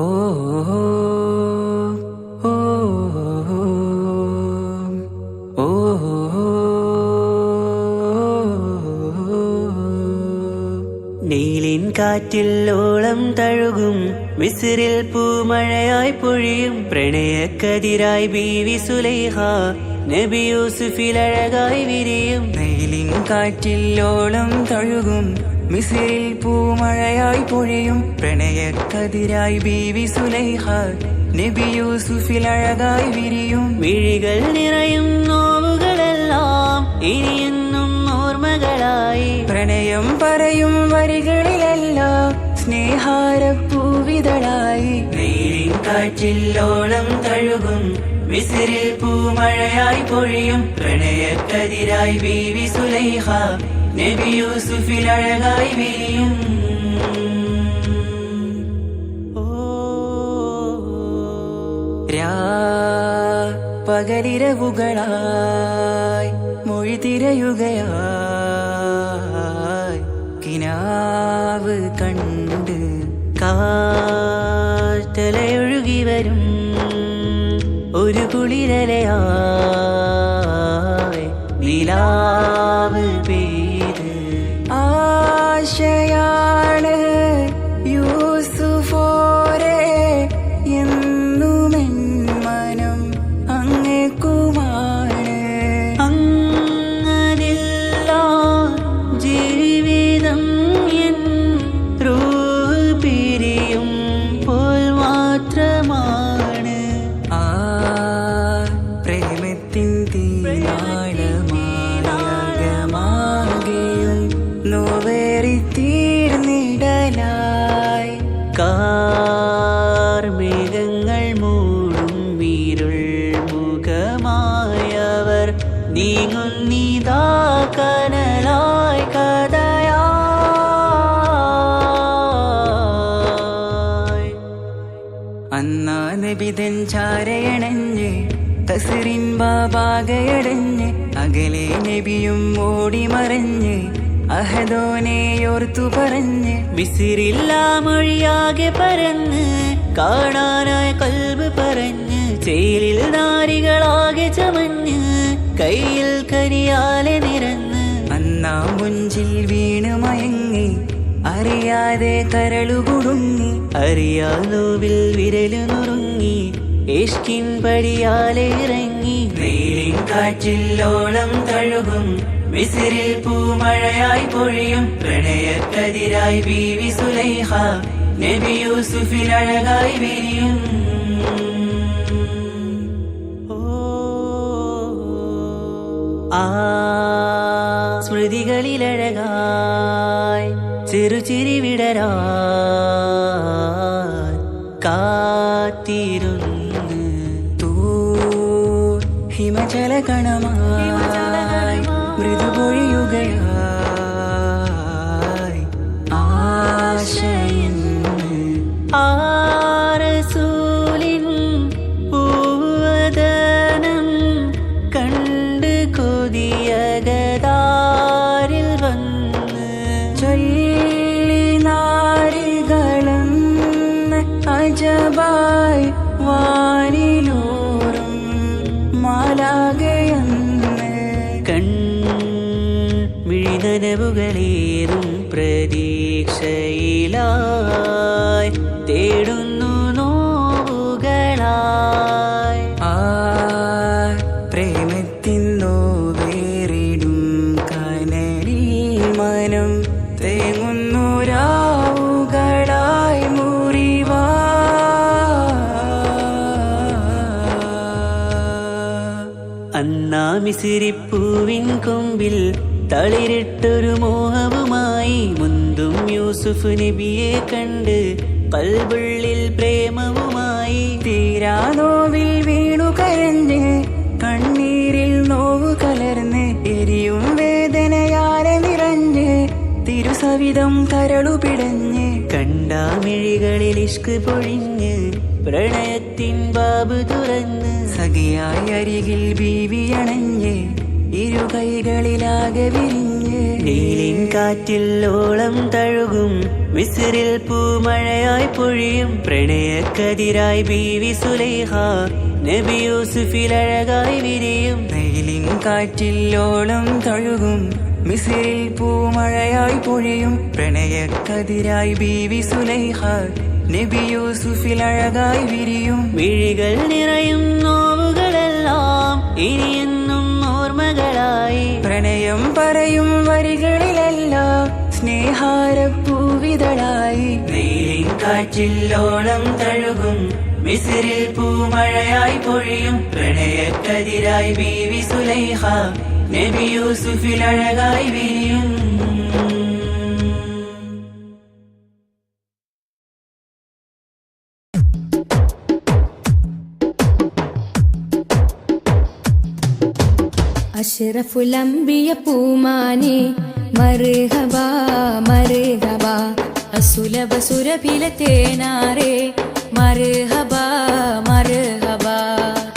ഓ ഓ ഓ നീലിൻ കാറ്റിൽ ഓളം തഴുകും മിസ്രിൽ പൂമഴയായി പൊഴിയും പ്രണയക്കതിരായി ബീവി സുലൈഹ നബി യൂസുഫിൽ അഴകായി വിരിയും. നീലിൻ കാറ്റിൽ ഓളം തഴുകും മിസ്രിൽ പൂമഴയായി പൊഴിയും പ്രണയക്കതിരായി ബീവി സുലൈഹ നബി യൂസുഫിൽ അഴകായി വിരിയും. മിഴികൾ നിറയും നോവുകളെല്ലാം ഇനിയെന്നും ഓർമ്മകളായി പ്രണയം പറയും വരികളിലെല്ലാം സ്നേഹാരപ്പൂവിതളായി. നീലിൻ കാറ്റിൽ ഓളം തഴുകും മിസ്രിൽ പൂമഴയായി പൊഴിയും പ്രണയക്കതിരായി ബീവി സുലൈഹ നബി യൂസുഫിൽ അഴകായി വിരിയും. പകലിരവുകളായി മൊഴി തിരയുകയായി കിനാവ് കണ്ട് കാറ്റലയൊഴുകി വരും ഒരു കുളിരലയായി നിലാവ് പെയ്ത് ആശയാണ് യൂസുഫോരെ എന്നുമെൻ മനം അങ്ങേക്കുമാണ്. അങ്ങനില്ല ജീവിതം എൻ റൂഹ് പിരിയും പോൽ മാത്രമാണ്. ആ പ്രേമത്തിൻ തീരാളമാകെയും നോവേറി തീർന്നിടലായി. കാർമേഘങ്ങൾ മൂടും വീരുൾ മുഖമായവർ നീങ്ങുന്നിതാ കനലായി കഥയായി. അന്നാ നബിതൻ ചാരയണഞ്ഞ് തസ്റിൻ ബാബാകയടഞ്ഞ് അകലെ നബിയും ഓടി മറഞ്ഞ് അഹദോനെയോർത്തു പറഞ്ഞ് മിസ്രില്ലാ മൊഴിയാകെ പരന്ന് കാണാനായി കൽബ് പറഞ്ഞ് ചേലിൽ നാരികളാകെ ചമഞ്ഞ് കയ്യിൽ കരിയാലെ നിരന്ന് അന്നാ മുഞ്ചിൽ വീണ് മയങ്ങി അറിയാതെ കരളുകുടുങ്ങി. അറിയാലോവിൽ വിരലു നുറുങ്ങി ഇഷ്കിൻ പടിയാലെ ഇറങ്ങി. നീലിൻ കാറ്റിൽ ഓളം തഴുകും മിസ്രിൽ പൂമഴയായി പൊഴിയും പ്രണയക്കതിരായി ബീവി സുലൈഹ നബി യൂസുഫിൽ അഴകായി വിരിയും. ആ സ്മൃതികളിലഴകായി ചെറുചിരി വിടരാൻ കാത്തിരുന്ന് ഹിമജല കണമായി മൃദുപൊഴിയുകയായി ആശയിന്ന് ആരസൂലിൻ പൂവദനം കണ്ട് കൊതിയകതാരിൽ വന്ന് ചൊല്ലി നാരികളെന്ന് അജബായി വാനിലൂറും മാലാകയെന്ന് മിഴിനനവുകളേറും പ്രതീക്ഷയിലായി തേടുന്നു നോവുകളായി. ആ പ്രേമത്തിൻ നോവേറിടും കനലിൽ മനം തേങ്ങുന്നു രാവുകളായി മുറിവാ. അന്നാ മിസ്രിപ്പൂവിൻ കൊമ്പിൽ തളിരിട്ടൊരു മോഹവുമായി മുന്തും യൂസുഫ് നബിയെ കണ്ട് കൽബുള്ളിൽ പ്രേമവുമായി. തീരാ നോവിൽ വീണു കരഞ്ഞ് കണ്ണീരിൽ നോവ് കലർന്ന് എരിയും വേദനയാലെ നിറഞ്ഞ് തിരുസവിധം കരളു പിടഞ്ഞ് കണ്ടാമിഴികളിൽ ഇഷ്ക് പൊഴിഞ്ഞ് പ്രണയത്തിൻ ബാബ് തുറന്ന് സഖിയായി അരികിൽ ബീവി അണഞ്ഞ് ഇരു കൈകളിലാകെ വിരിഞ്ഞ് നീലിൻ കാറ്റിൽ ഓളം തഴുകും മിസ്രിൽ പൂമഴയായി പൊഴിയും പ്രണയക്കതിരായി ബീവി സുലൈഹ നബി യൂസുഫിൽ അഴകായി വിരിയും വെയിലിൻ കാറ്റില്ലോളം തഴുകും മിസിരിൽ പൂമഴയായി പൊഴിയും പ്രണയക്കതിരായി ബീവി സുലൈഹ നബി യൂസുഫിൽ അഴകായി വിരിയും മിഴികൾ നിറയും നോവുകളെല്ലാം ഇനിയെന്നും ഓർമ്മകളായി പ്രണയം പറയും വരികളിലെല്ലാം സ്നേഹാരപ്പൂവിതളായി നീലിൻ കാറ്റില്ലോളം തഴുകും മിസ്രിൽ പൂമഴയായി പൊഴിയും പ്രണയക്കതിരായി ബീവി സുലൈഹ നബി യൂസുഫിൽ അഴകായി വിരിയും അഷ്റഫുൽ അംബിയ പൂമാനെ മർഹബാ മർഹബാ അസുലഭ സുരഭില തേനാരെ മർഹബാ മർഹബാ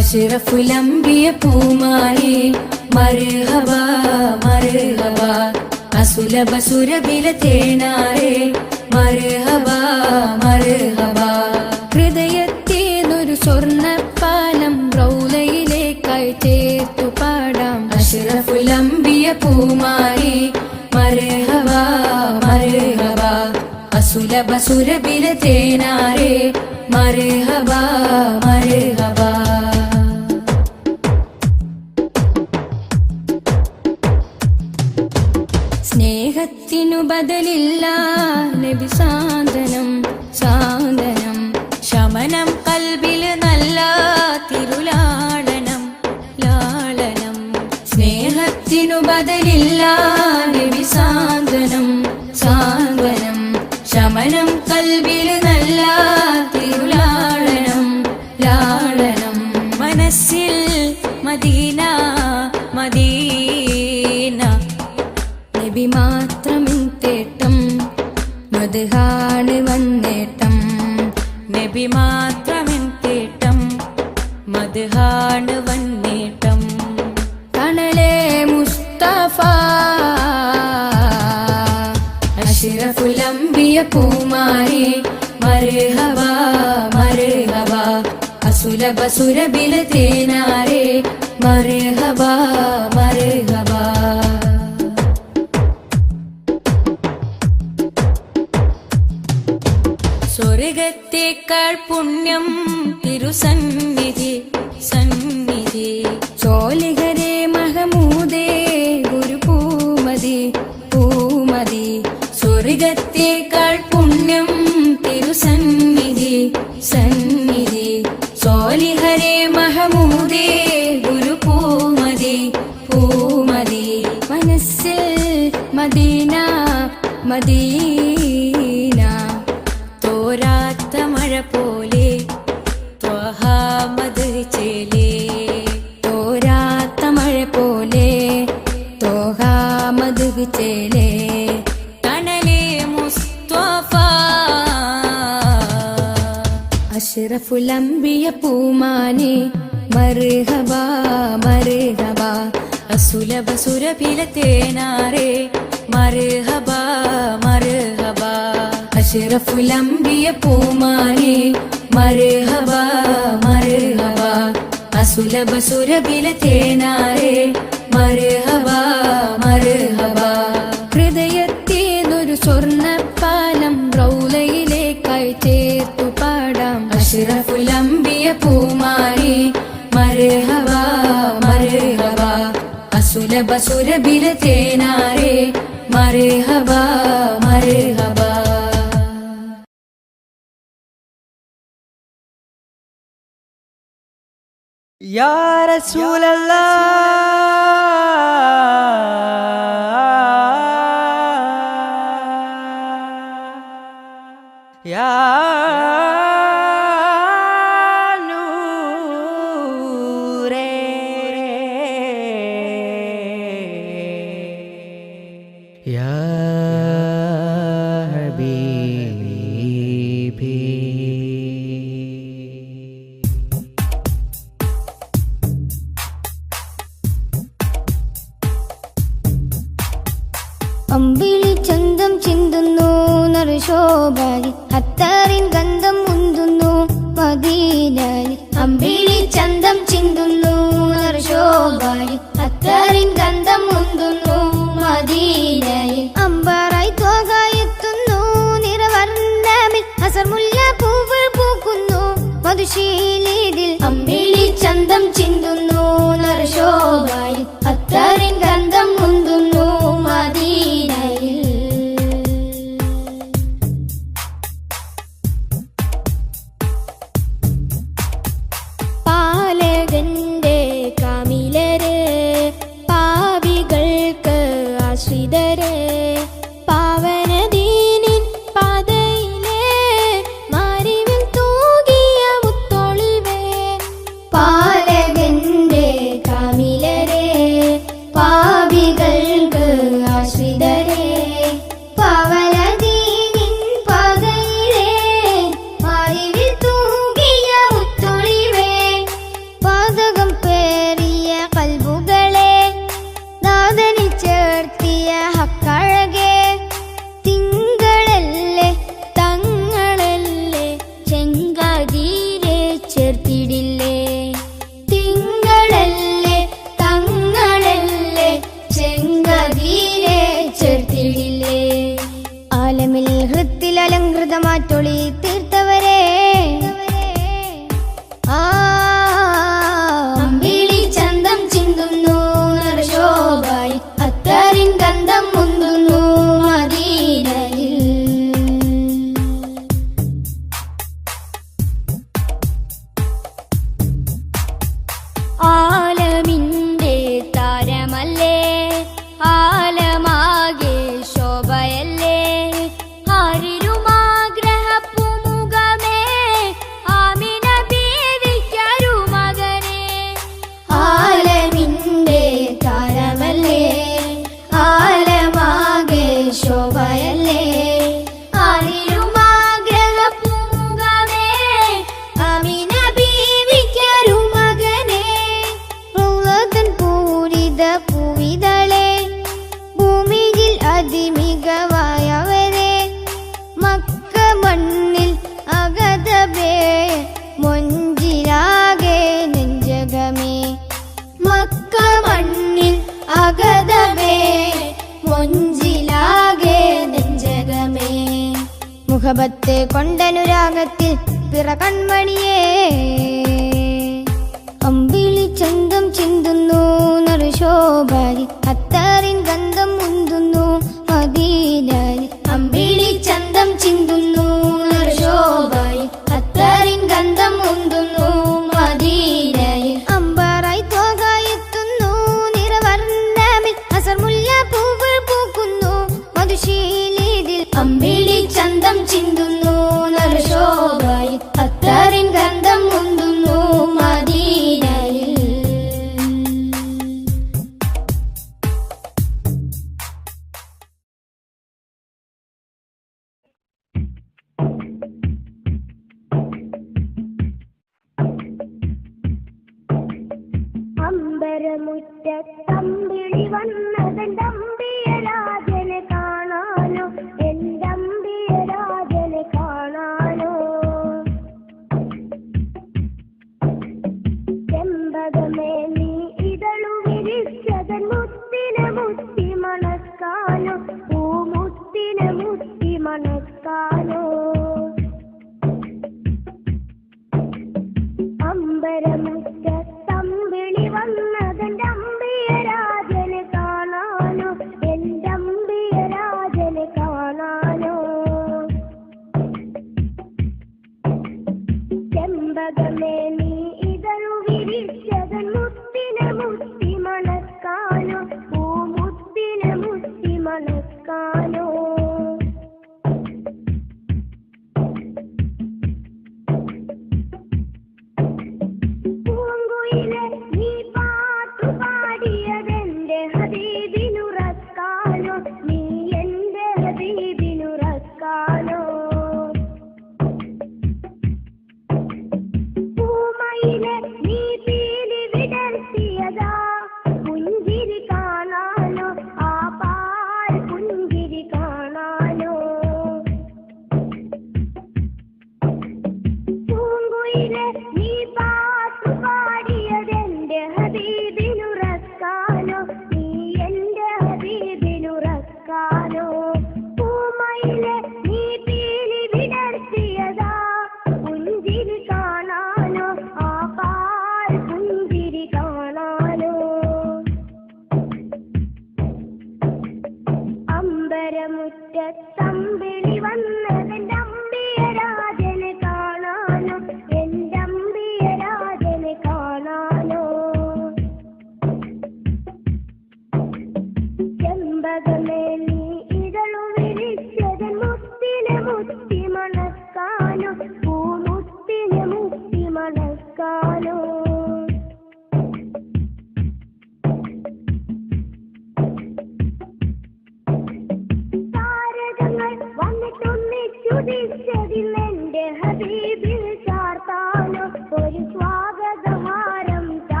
അഷ്റഫുൽ അംബിയ പൂമാനെ മർഹബാ മർഹബാ അസുലഭ സുരഭില തേനാരെ മർഹബാ മർഹബാ ഹൃദയത്തേനൊരു സ്വർണ്ണപ്പാലം റൗലയിലേക്കായി ചേർത്തു പാടാം അഷ്റഫുൽ അംബിയ പൂമാനെ മർഹബാ മർഹബാ അസുലഭ സുരഭില തേനാരെ മർഹബാ മർഹബാ സ്നേഹത്തിനു ബദലില്ല നബി സാന്ത്വനം സാന്ത്വനം ശമനം കൽബിൽ നല്ല തിരുലാളനം ലാളനം സ്നേഹത്തിനു ബദലില്ല നബി സാന്ത്വനം സാന്ത്വനം ശമനം കൽബിൽ നല്ല തിരുലാളനം ലാളനം മനസ്സിൽ മദീന മദീന നബി മാത്രമിൻ തേട്ടം മദ്ഹാണ് വന്നേട്ടം നബി മാത്രമിൻ തേട്ടം മദ്ഹാണ് വന്നേട്ടം തണലേ മുസ്തഫ അഷ്റഫുൽ അംബിയ പൂമാനെ മർഹബാ മർഹബാ അസുലഭ സുരഭില തേനാരെ മർഹബാ മർഹബാ സ്വർഗത്തേക്കാൾ പുണ്യം തിരുസന്നിധി സന്നിധി ചോലിഹരേ മഹമൂദേ ഗുരു പൂമതി പൂമതി സ്വർഗത്തേക്കാൾ പുണ്യം തിരുസന്നിധി സന്നിധി ചോലിഹരേ മഹമൂദേ ഗുരു പൂമതി പൂമതി മനസ്സിൽ മദീന മദീന തോരാത്ത മഴ പോലെ ത്വഹാമദ് ചേലേ തോരാത്ത മഴ പോലെ ത്വഹാമദ് ചേലേ തണലേ മുസ്തഫ അഷ്റഫുൽ അംബിയ പൂമാനെ മർഹബാ മർഹബാ അസുലഭ സുരഭില തേനാരെ മർഹബാ മർഹബാ അഷ്റഫുൽ അംബിയ പൂമാനെ മർഹബാ മർഹബാ അസുലഭ സുരഭില തേനാരെ മർഹബാ മർഹബാ ഹൃദയത്തേനൊരു സ്വർണ്ണപ്പാലം റൗലയിലേക്കായി ചേർത്തു പാടാം അഷ്റഫുൽ അംബിയ പൂമാനെ മർഹബാ മർഹബാ അസുലഭ സുരഭില തേനാരെ മർഹബാ മർഹബാ യാ റസൂലല്ലാഹ് യാ നൂറേ യാ ഹബീബി ഗന്ധം മുന്തുന്നു മദീനയിൽ അമ്പിളി ചന്തം ചിന്തുന്നു ശോഭയിൽ അത്തറിൻ ഗന്ധം മുന്തുന്നു മദീനയിൽ അമ്പറായി തോകയെത്തുന്നു നിറവർണ്ണമിൽ അസർമുല്ല പൂവുകൾ പൂക്കുന്നു മധുശീലിതിൽ അമ്പിളി ചന്തം ചിന്തുന്നു ശോഭയിൽ അത്തറിൻ ഗന്ധം മുന്തുന്നു മദീനയിൽ പാലകന്റെ കാമിലര് പാവികൾക്ക് ആശ്രിതര് പാവനദീനിൻ പാതയിലെ മാരിവിൽ തൂകിയ മുത്തൊളിവേ പാലകന്റെ കാമിലര് പാവികൾക്ക് ആശ്രിതര് പാവനദീനിൻ പാതയിലെ മാരിവിൽ തൂകിയ മുത്തൊളിവേ പാതകം പേറിയ കൽബുകളെ നാദനിൽ ചേർത്തിയ ഹക്കഴകെ തിങ്കളല്ലേ തങ്ങളല്ലേ ചെങ്കാതീരെ ചേർത്തിടില്ലേ തിങ്കളല്ലേ തങ്ങളല്ലേ ചെങ്കാതീരെ ചേർത്തിടില്ലേ ആലമിൽ ഹൃത്തിൽ അലങ്കൃതമാറ്റൊളി തീർത്തവരെ അമ്പിളി ചന്തം ചിന്തുന്നു ശോഭയിൽ അത്തറിൻ ഗന്ധം മുന്തുന്നു മദീനയിൽ ആലമിന്റെ താരമല്ലേ ആലമാകെ ശോഭയല്ലേ ആരിരുമാഗ്രഹപ്പുമുഖമേ ആമിന ബീവിക്കൊരു മകനെ ആലമിന്റെ താരമല്ലേ ആലമാകെ ശോഭയല്ലേ ആരിരുമാഗ്രഹപ്പുമുഖമേ ആമിന ബീവിക്കൊരു മകനെ റൗളതൻ പൂരിത പൂവിതളെ ഭൂമിയിൽ അതിമികവായവരെ മക്ക മണ്ണിൽ അഗതബേ മൊഞ്ചിലാകെ നെഞ്ചകമേ മക്ക മണ്ണിൽ അഗതബേ മൊഞ്ചിലാകെ നെഞ്ചകമേ മുഖബത്തെ കൊണ്ടനുരാഗത്തിൽ പിറ കൺമണിയേ അമ്പിളി ചന്തം ചിന്തുന്നു ശോഭയിൽ അത്തറിൻ ഗന്ധം മുന്തുന്നു മദീനയിൽ അമ്പിളി ചന്തം ചിന്തുന്നു ശോഭയിൽ അത്തറിൻ ഗന്ധം മുന്തുന്നു മദീനയിൽ അമ്പറായി തോകയെത്തുന്നു നിറവർണ്ണമിൽ അസർമുല്ല പൂവുകൾ പൂക്കുന്നു മധുശീലിതിൽ അമ്പിളി ചന്തം ചിന്തുന്നു ശോഭയിൽ അത്തറിൻ ഗന്ധം മുന്തുന്നു മദീനയിൽ അമ്പരമുറ്റത്തമ്പിളി വന്നതമ്പിയ രാജനെ കാണാനോ എന്തമ്പിയ രാജനെ കാണാനോ ചെമ്പകമേ നീ ഇതളു വിരിച്ചതൻ മുത്തിനെ മുത്തി മണക്കാനോ പൂമുത്തിനെ മുത്തി മണക്കാനോ അമ്പരമുറ്റത്തമ്പിളി വന്നതന്റെ അമ്പിയ രാജനെ കാണാനോ എന്റെ അമ്പിയ രാജനെ കാണാനോ ചെമ്പകമേ നീ ഇതളു വിരിച്ചതൻ മുത്തിനെ മുത്തി മണക്കാനോ പൂമുത്തിനെ മുത്തി മണക്കാനോ നീ പാട്ടു പാടിയതെന്റെ ഹബീബിനുറക്കാനോ നീ എന്റെ ഹബീബിനുറക്കാനോ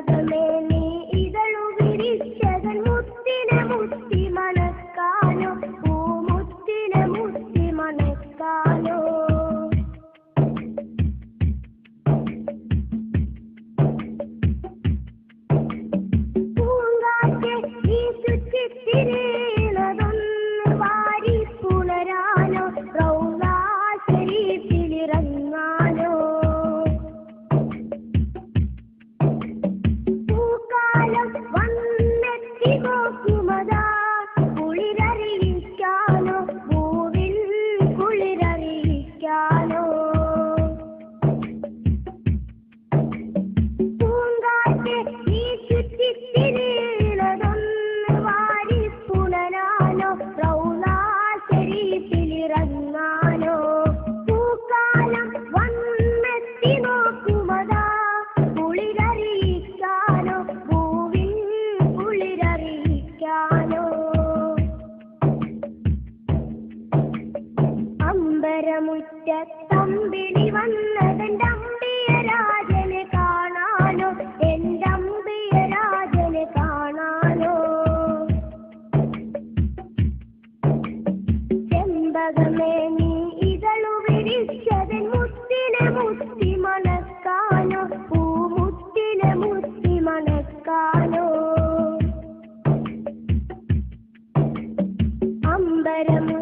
ചെമ്പകമേ നീ ഇതളു വിരിച്ചതൻ മുത്തിനെ മുത്തി മണക്കാനോ പൂമുത്തിനെ മുത്തി മണക്കാനോ പൂങ്കാറ്റെ ഈ ചുറ്റിത്തിരീണതൊന്ന് വാരി പുണരാനോ റൗളാ ശരീഫിലിറങ്ങാനോ പൂക്കാലം വന്നെത്തി നോക്കുമതാ കുളിരറിയിക്കാനോ പൂവിൽ കുളിരറിയിക്കാനോ പൂങ്കാറ്റെ ഈ ചുറ്റിത്തിരീണതൊന്ന് വാരി പുണരാനോ റൗളാ ശരീഫിലിറങ്ങാനോ പൂക്കാലം വന്നെത്തി നോക്കുമതാ കുളിരറിയിക്കാനോ പൂവിൽ കുളിരറിയിക്കാനോ അമ്പരമുറ്റത്തമ്പിളി വന്നതെന്റെ അമ്പിയ രാജനെ കാണാനോ എന്റെ അമ്പിയ രാജനെ കാണാനോ ചെമ്പകമേ നീ ഇതളു വിരിച്ചതൻ മുത്തിനെ മുത്തി മണക്കാനോ പൂമുത്തിനെ മുത്തി മണക്കാനോ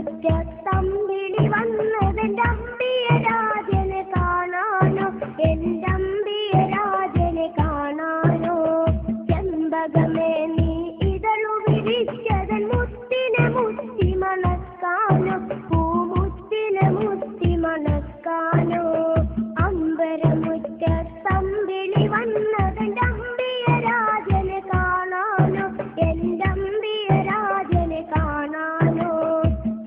അമ്പരമുറ്റത്തമ്പിളി വന്നതെന്റെ അമ്പിയ രാജനെ കാണാനോ എന്റെ അമ്പിയ രാജനെ കാണാനോ ചെമ്പകമേ നീ ഇതളു വിരിച്ചതൻ മുത്തിനെ മുത്തി മണക്കാനോ പൂമുത്തിനെ മുത്തി മണക്കാനോ അമ്പരമുറ്റത്തമ്പിളി വന്നതെന്റെ അമ്പിയ രാജനെ കാണാനോ എന്റെ അമ്പിയ രാജനെ കാണാനോ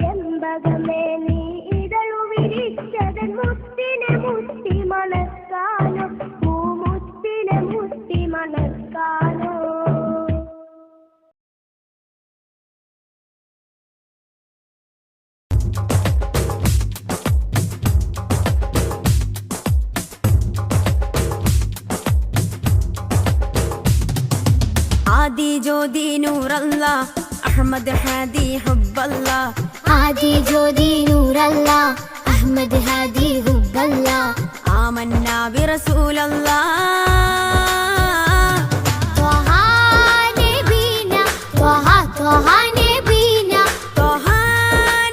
ചെമ്പകമേ നീ ഇതളു വിരിച്ചതൻ മുത്തിനെ മുത്തി മണക്കാനോ പൂമുത്തിനെ മുത്തി മണക്കാനോ आदि ज्योति नूर अल्लाह अहमद हादी हुब्ब अल्लाह आदि ज्योति नूर अल्लाह अहमद हादी हुब्ब अल्लाह आमन्ना बिरसूल अल्लाह त्वहा नबीना त्वहा त्वहा नबीना त्वहा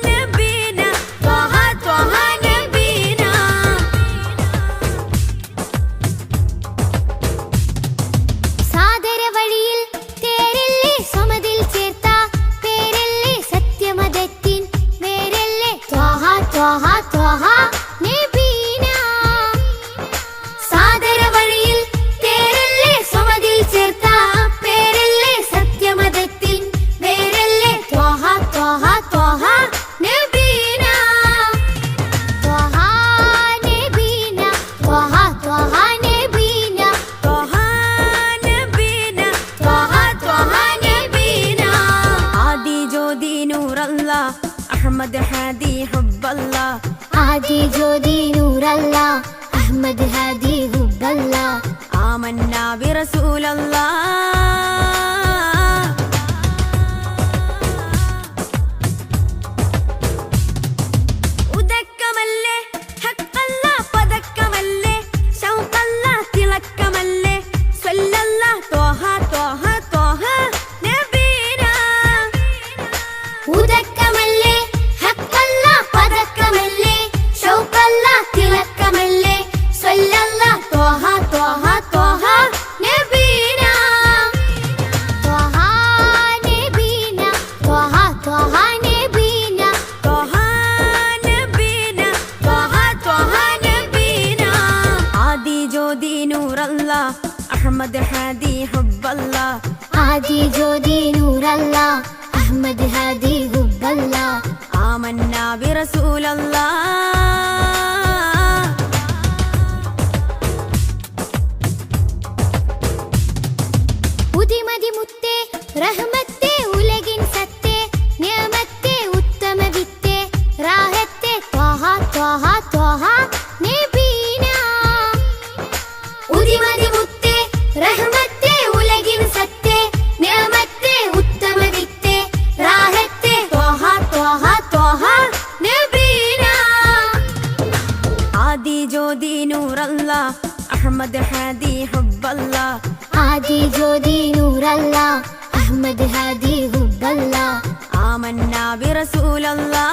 नबीना त्वहा त्वहा नबीना സാദര വഴിയിൽ തേരല്ലേ സമതിൽ ചേർത്ത പേരല്ലേ സത്യമതത്തിൻ വേരല്ലേ ത്വഹ ത്വഹ ത്വഹ നബീന സാദര വഴിയിൽ തേരല്ലേ സമതിൽ ചേർത്ത പേരല്ലേ സത്യമതത്തിൻ വേരല്ലേ ത്വഹ ത്വഹ ത്വഹ നബീന ത്വഹ നബീന ത്വഹ ത്വഹ നബീന त्वहा नबीना त्वहा त्वहा नबीना आदि ज्योति नूर अल्लाह अहमद हादी हुब्ब अल्लाह आदि ज्योति नूर अल्लाह अहमद हादी हुब्ब अल्लाह आमन्ना बिरसूल अल्लाह ഉദക്കമല്ലേ ഹക്കല്ല പദക്കമല്ലേ ശൗക്കല്ല തിളക്കമല്ലേ സ്വല്ലല്ല ത്വഹ ത്വഹ ത്വഹ നബീന ഉദക്കമല്ലേ ഹക്കല്ല പദക്കമല്ലേ ഷൗക്കല്ല തിളക്കമല്ലേ സ്വല്ലല്ല ത്വഹ ത്വഹ ത്വഹ നബീന ത്വഹ നബീന ത്വഹ ത്വഹ നബീന ത്വഹ നബീന ത്വഹ ത്വഹ നബീന ആദി ജ്യോതി നൂർ അല്ലാഹ് അഹ്മദ് ഹാദി ഹുബ്ബ അല്ലാഹ് आदि ज्योति नूर अल्लाह अहमद हादी हुब्ब अल्लाह ആമന്നാ ബിറസൂൽ അല്ലാഹ് ഉദിമതി മുത്തേ റഹ്മത്തേ ഉലകിൻ സത്തേ നിയമത്തേ ഉത്തമ വിത്തേ റാഹത്തേ ത്വഹ ത്വഹ ത്വഹ നബീന ഉദിമതി മുത്തേ റഹ്മത്തേ അഹ്മദ് ഹാദി ഹുബ്ബല്ലാ ആദി ജ്യോതി നൂറല്ലാ അഹ്മദ് ഹാദി ഹുബ്ബല്ലാ ആമന്നാ ബിറസൂലല്ലാ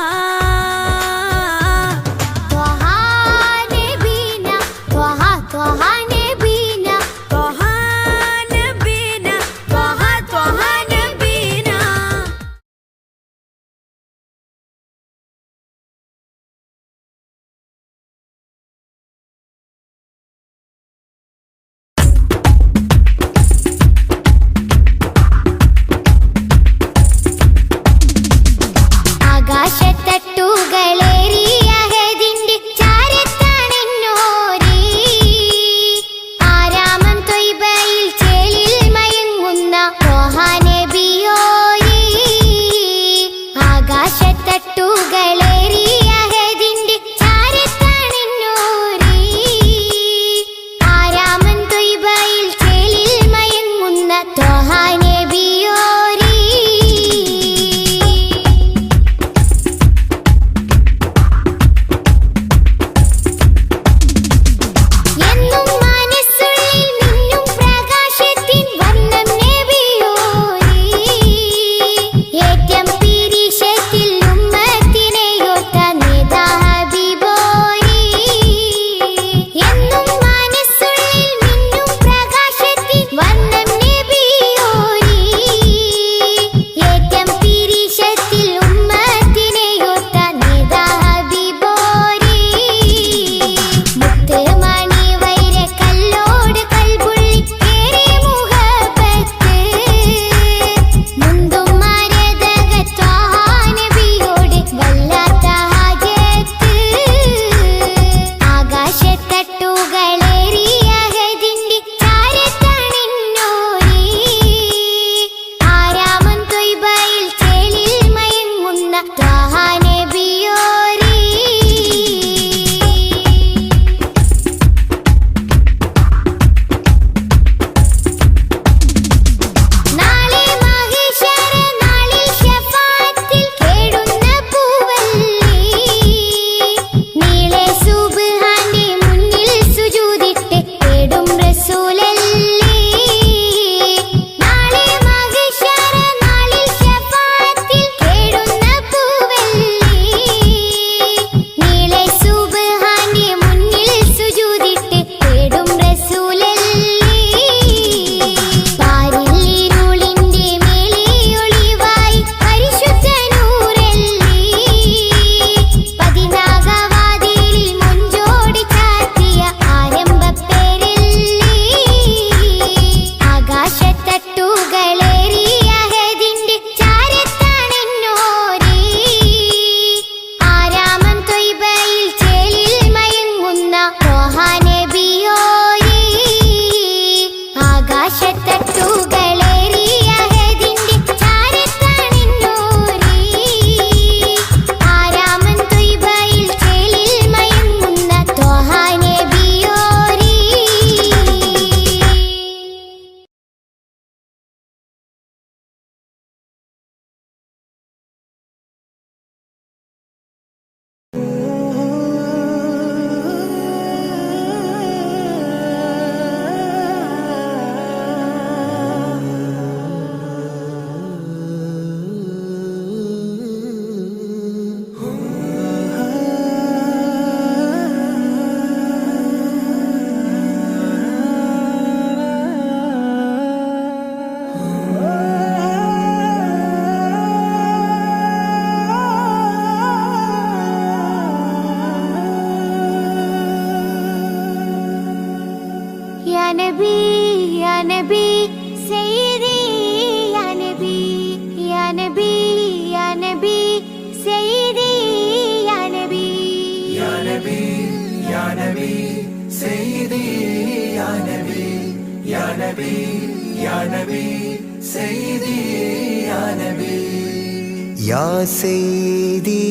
या सैदी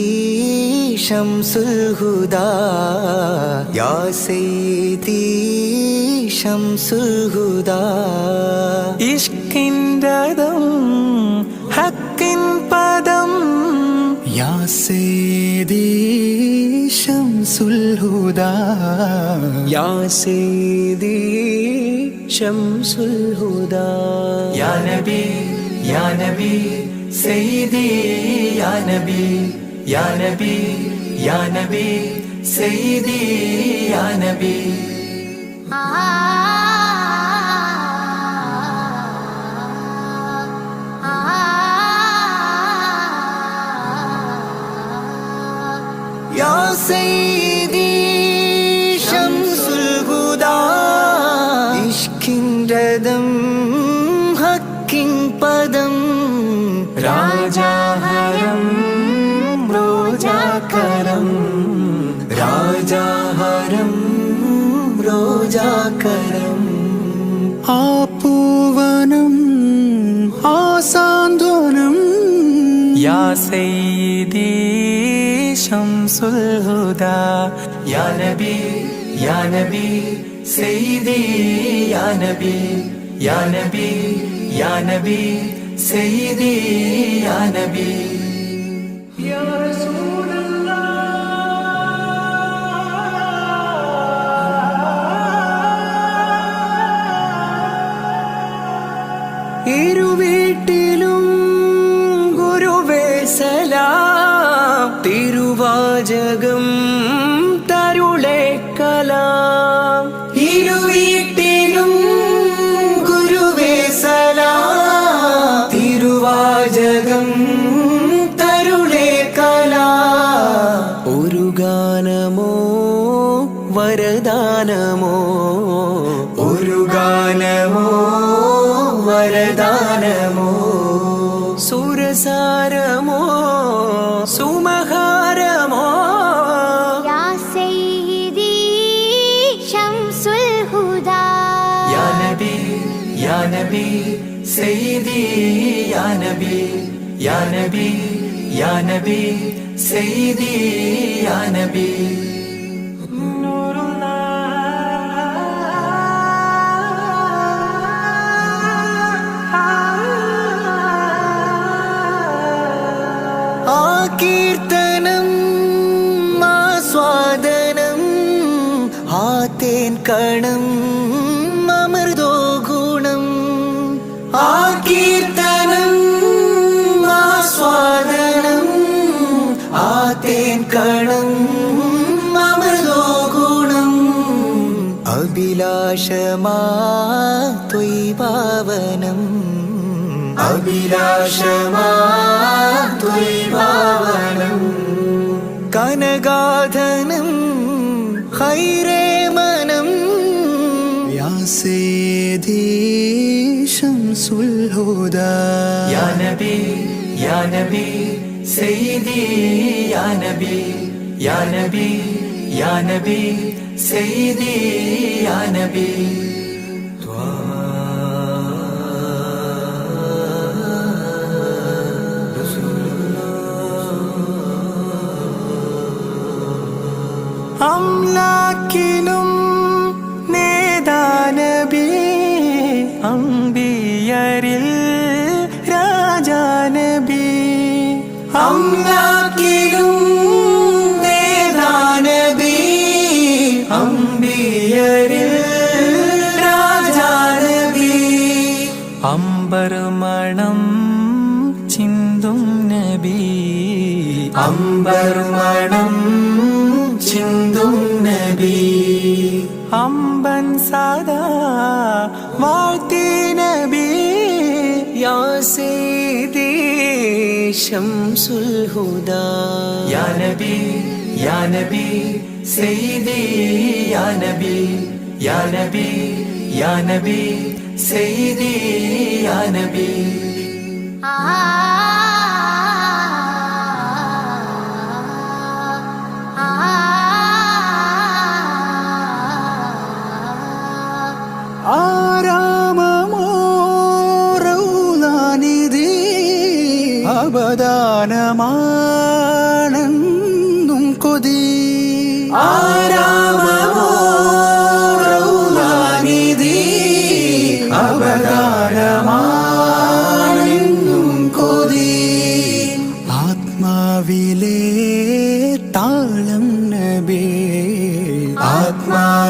शम्सुल हुदा या सैदी शम्सुल हुदा इश्किंददम हक्किन पदम या सैदी ശംസുൽ ഹുദാ യാ സയ്യിദി ശംസുൽ ഹുദാ യാ നബി യാ നബി സയ്യിദി യാ നബി യാ നബി യാ നബി സയ്യിദി യാ നബി യാ സയ്യിദി ശംസുൽ ഹുദാ ഇഷ്കിൻ രഥം ഹക്കിൻ പദം രാജാഹരം റോജാകരം രാജാഹരം റോജാകരം ആ പൂവനം ആ സാന്ത്വനം യാ സയ്യിദി ശംസുൽ ഹുദാ യാ നബി യാ നബി സയ്യിദി യാ നബി യാ നബി യാ നബി സയ്യിദി യാ നബി യാ ഇരുവീട്ടിലും ഗുരുവേ സലാം തിരുവാചകം തരുളേ കലാം ഇരുവീട്ടിലും ഗുരുവേ സലാം തിരുവാചകം തരുളേ കലാം ഒരു ഗാനമോ വരദാനമോ ഒരു ഗാനമോ വരദാനമോ സുരസാരമോ സുമഹാരമോ യാ സയ്യിദി ശംസുൽ ഹുദാ യാ നബി യാ നബി സയ്യിദി യാ നബി യാ നബി യാ നബി സയ്യിദി യാ നബി കീർത്തനം ആസ്വാദനം ആ തേൻ കണം അമൃതോ ഗുണം ആ കീർത്തനം ആസ്വാദനം ആ തേൻ കണം അമൃതോ ഗുണം അഭിലാഷമാ ത്വൈഭാവനം അഭിലാഷമാ ത്വൈഭാവനം കനകാധനം ഹൈരേ മനം യാ സയ്യിദി ശംസുൽ ഹുദാ യാ നബി യാ നബി സയ്യിദി യാ നബി യാ നബി യാ നബി സയ്യിദി യാ നബി അംലാക്കിലും നേദാനബി അംബിയരിൽ രാജാനബി അംലാക്കിലും നേദാനബി അംബിയരിൽ രാജാനബി അംബർമണം ചിന്തും നബി അംബർമണം ചിന്തും നബി അമ്പൻ സദാ വാഴ്ത്തി നബി യാ സയ്യിദി ശംസുൽ ഹുദാ യാ നബി യാ നബി സയ്യിദി യാ നബി യാ നബി യാ നബി സയ്യിദി യാ നബി ആരാമമോ റൗലാനിധി അബദാനമാണെന്നും കൊതി ആരാമമോ റൗലാനിധി അബദാനമാണെന്നും കൊതി ആത്മാവിലെ താളം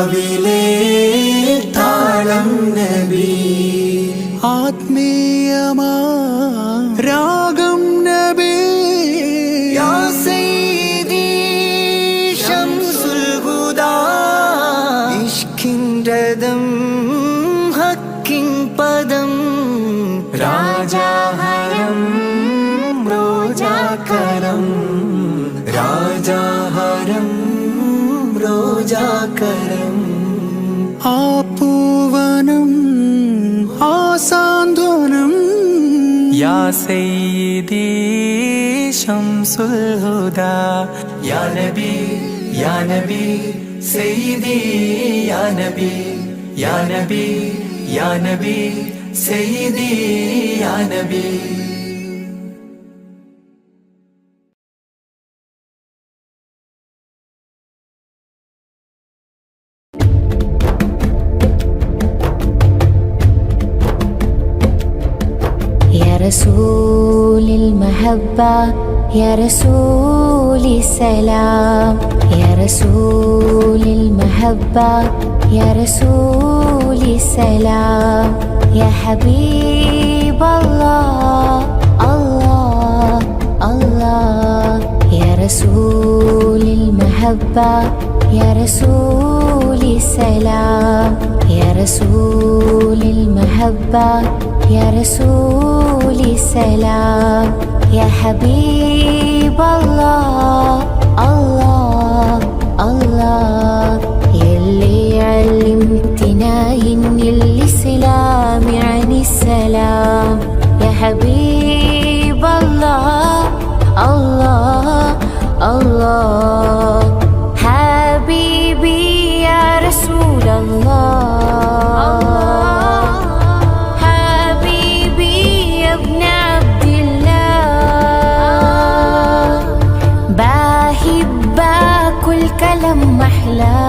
നാവിലെ താളം നബി ആത്മീയമാ രാഗം നബി യാ സയ്യിദി ശംസുൽ ഹുദാ ഇഷ്കിൻ രഥം ഹക്കിൻ പദം രാജാഹരം റോജാകരം രാജാഹരം റോജാകരം ആ പൂവനം ആ സാന്ത്വനം യാ സയ്യിദി ശംസുൽ ഹുദാ യാ നബി യാ നബി സയ്യിദി യാ നബി യാ നബി യാ നബി സയ്യിദി യാ നബി يا رسول المحبة يا رسول السلام يا رسول المحبة يا رسول السلام يا حبيب الله الله الله يا رسول المحبة يا رسول السلام يا رسول المحبة يا رسول السلام يا حبيب الله الله الله يلي علمتنا إن الإسلام يعني السلام يا حبيب الله الله الله حبيبي يا رسول الله محلى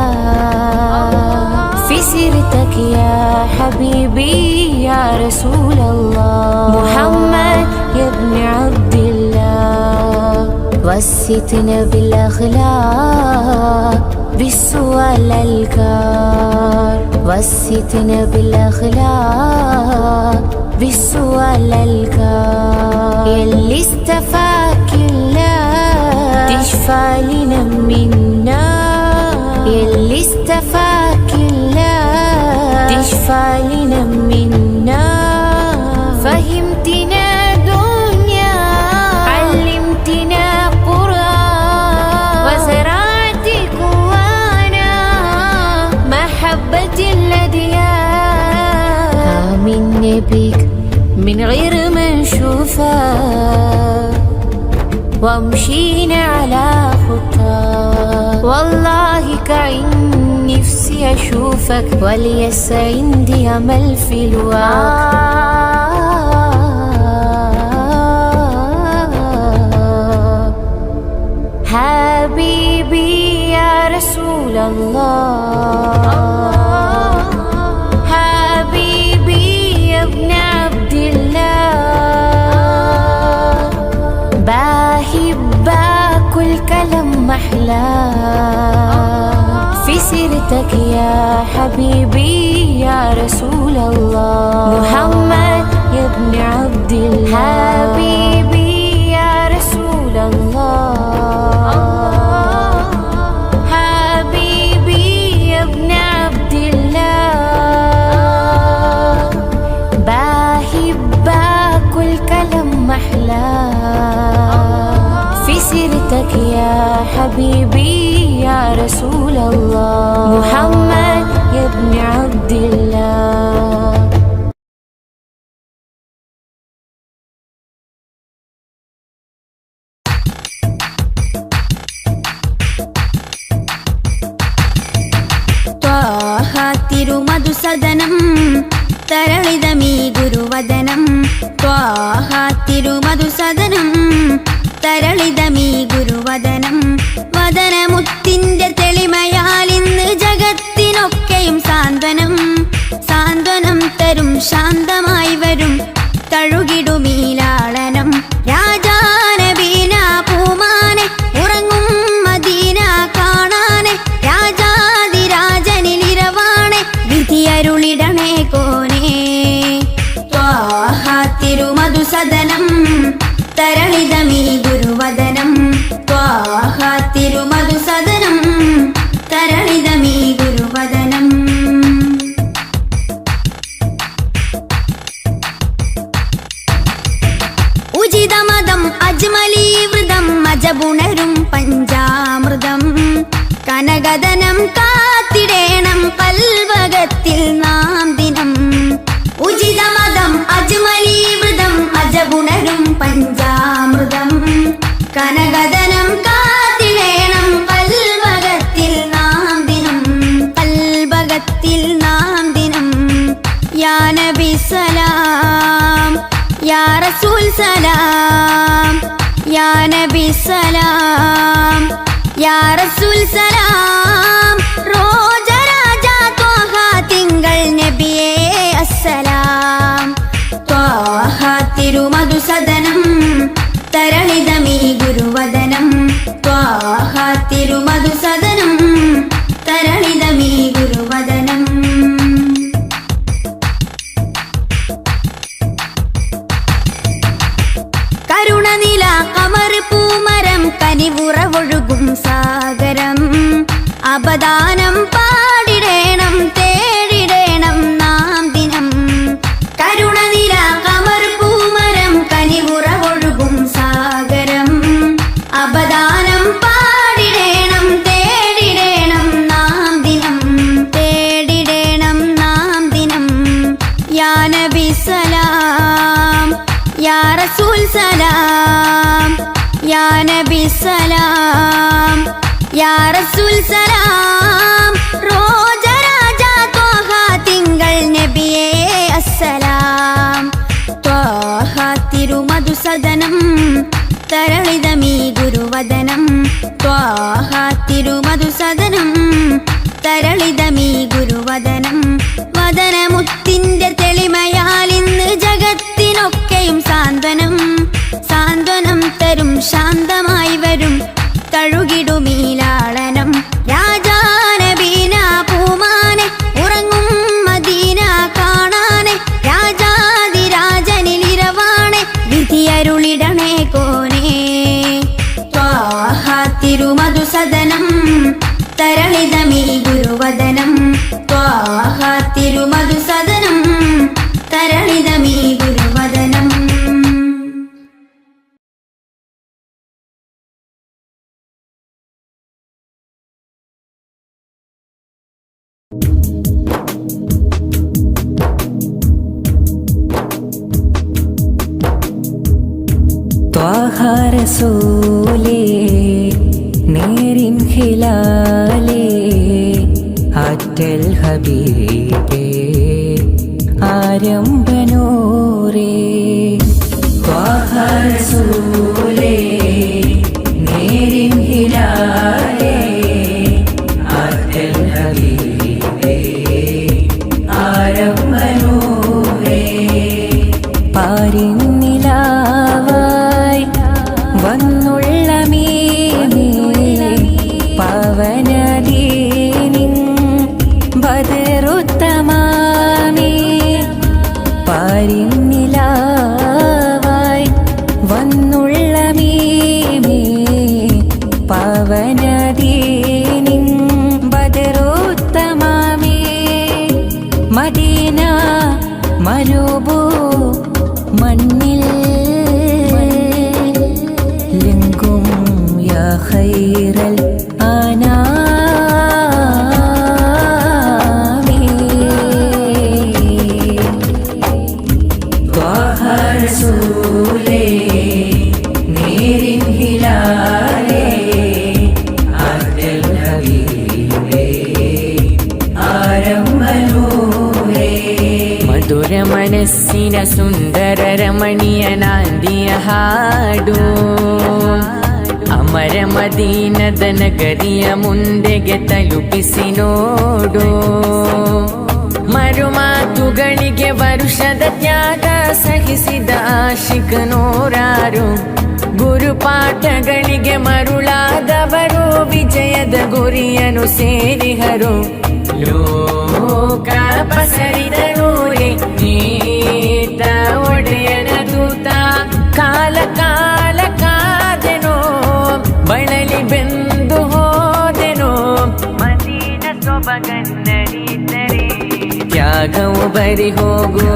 في سيرتك يا حبيبي يا رسول الله محمد يا ابن عبد الله وسيتنا بالأخلاق بالسؤال الكار وسيتنا بالأخلاق بالسؤال الكار يلي استفاك الله تشفى لنا منا يلي استفاك الله تشفى لنا منا فهمتنا دنيا علمتنا قرآن وزرعت جوانا محبة الأديان آمنا بك من غير ما نشوفك وامشينا على خطاك والله كعين نفسي أشوفك وليس عندي أمل في الواقع حبيبي يا رسول الله حبيبي يا ابن عبد الله بحبك والكلام محلى في سيرتك يا حبيبي يا رسول الله محمد يا ابن عبد الله حبيبي يا رسول الله حبيبي يا ابن عبد الله بحبك والكلام محلى في سيرتك يا حبيبي يا رسول الله محمد يا ابن عبد الله തിരുമധുസദനം തരളിതമീ ഗുരുവദനം ത്വാഹ തിരുമധുസദനം തരളിതമീ ഗുരുവദനം വദനമുത്തിന്റെ തെളിമയാൽ ഇന്ന് ജഗത്തിനൊക്കെയും സാന്ത്വനം സാന്ത്വനം തരും ശാന്തമായി വരും തഴുകിടുമീലാളനം രാജാനബീന പൂമാനെ ഉറങ്ങും മദീന കാണാനെ രാജാതിരാജനിൽ തിരുമധുസദനം തരളിതമീ ഗുരുവദനം. ഉചിതമതം അജ്മലീവൃതം അജബുണരും പഞ്ചാമൃതം കനകദനം കാത്തിടേണം കൽവകത്തിൽ നാം ദിനം. ഉചിതമതം അജ്മലീവൃതം അജബുണരും പഞ്ചാമൃതം കനകദനം കാത്തിടേണം കൽവകത്തിൽ നാം ദിനം. കൽവകത്തിൽ നാം ദിനം. യാ നബി സലാം യാ റസൂൽ സലാം യാ നബി സലാം യാ റസൂൽ സലാം. റോജ രാജ ത്വാഹ തിങ്കൾ നബിയേ അസ്സലാം. ത്വാഹ തിരുമധുസദനം തരളിതമീ ഗുരുവദനം. ത്വാഹ തിരുമധുസദനം തരളിതമീ ഗുരുവദനം. കരുണനില കമർ പൂമരം കനിവുറവൊഴുകും സാഗരം അപദാനം പാടിടേണം തേടിടേണം നാം ദിനം. കരുണനില കമർ പൂമരം കനിവുറവൊഴുകും സാഗരം അപദാനം പാടിടേണം തേടിടേണം നാം ദിനം. തേടിടേണം നാം ദിനം. യാ നബി സലാം യാ റസൂൽ സലാം യാ നബി സലാം യാ റസൂൽ സലാം. റോജ രാജ ത്വാഹ തിങ്കൾ നബിയേ അസ്സലാം. ത്വാഹ തിരുമധുസദനം തരളിതമീ ഗുരുവദനം. ത്വാഹ തിരുമധുസദനം തരളിതമീ ഗുരുവദനം. വദനമുത്തിന്റെ തെളിമയാൽ ഇന്ന് ജഗത്തിനൊക്കെയും സാന്ത്വനം. സാന്ത്വനം തരും ശാന്തമായി വരും തഴുകിടുമീലാളനം. രാജാനബീന പൂമാനെ ഉറങ്ങും മദീന കാണാനെ. രാജാതിരാജനിലിരവാണെ വിധിയരുളിടണേ കോനേ. ത്വാഹ തിരുമധുസദനം തരളിതമീ ഗുരുവദനം. ത്വാഹ തിരുമധുസദനം തരളിതമീ ഗുരുവദനം. ത്വാഹ റസൂലേ നേരിൻ ഹിലാലേ ആറ്റൽ ഹബീബേ ആരംഭനൂരേ. ത്വാഹ റസൂലേ നേരിൻ ഹിലാലേ ആറ്റൽ ഹബീബേ ആരംഭനൂരേ. പാരിന്നിലാവായി വന്നുള്ള മീമേ പവനദീനിൻ ബദറുത്തമാമേ. പാരിന്നിലാവായി വന്നുള്ള മീമേ പവനദീനിൻ ബദറുത്തമാമേ. മദീന മരുഭൂ മണ്ണിൽ ലിംഗും യാ ഖൈറൽ ആനാമി. ത്വാഹ റസൂലേ നേരിൻ ഹിലാലേ ആറ്റൽ ഹബീബേ ആരംഭനൂരേ. മധുര മനസ്സിന സുന്ദര രമണീയനാന്തിയ ಹಾಡು ಅಮರ ಮದೀನದ ನಗರಿಯ ಮುಂದೆಗೆ ತಲುಪಿಸಿ ನೋಡು. ಮರುಮಾತುಗಳಿಗೆ ವರುಷದ ತ್ಯಾಗ ಸಹಿಸಿದ ಆಶಿಕ ನೂರಾರು. ಗುರುಪಾಠಗಳಿಗೆ ಮರುಳಾದವರು ವಿಜಯದ ಗುರಿಯನ್ನು ಸೇರಿಹರು. ಲೋಕ ಪಸರಿದರೂರೇ ನೀತ ಒಡೆಯನ ದೂತ. ಕಾಲ ಕಾಲ ಕಾದೆನೋ ಬಳಲಿ ಬೆನ್ನ ಬರಿ ಹೋಗು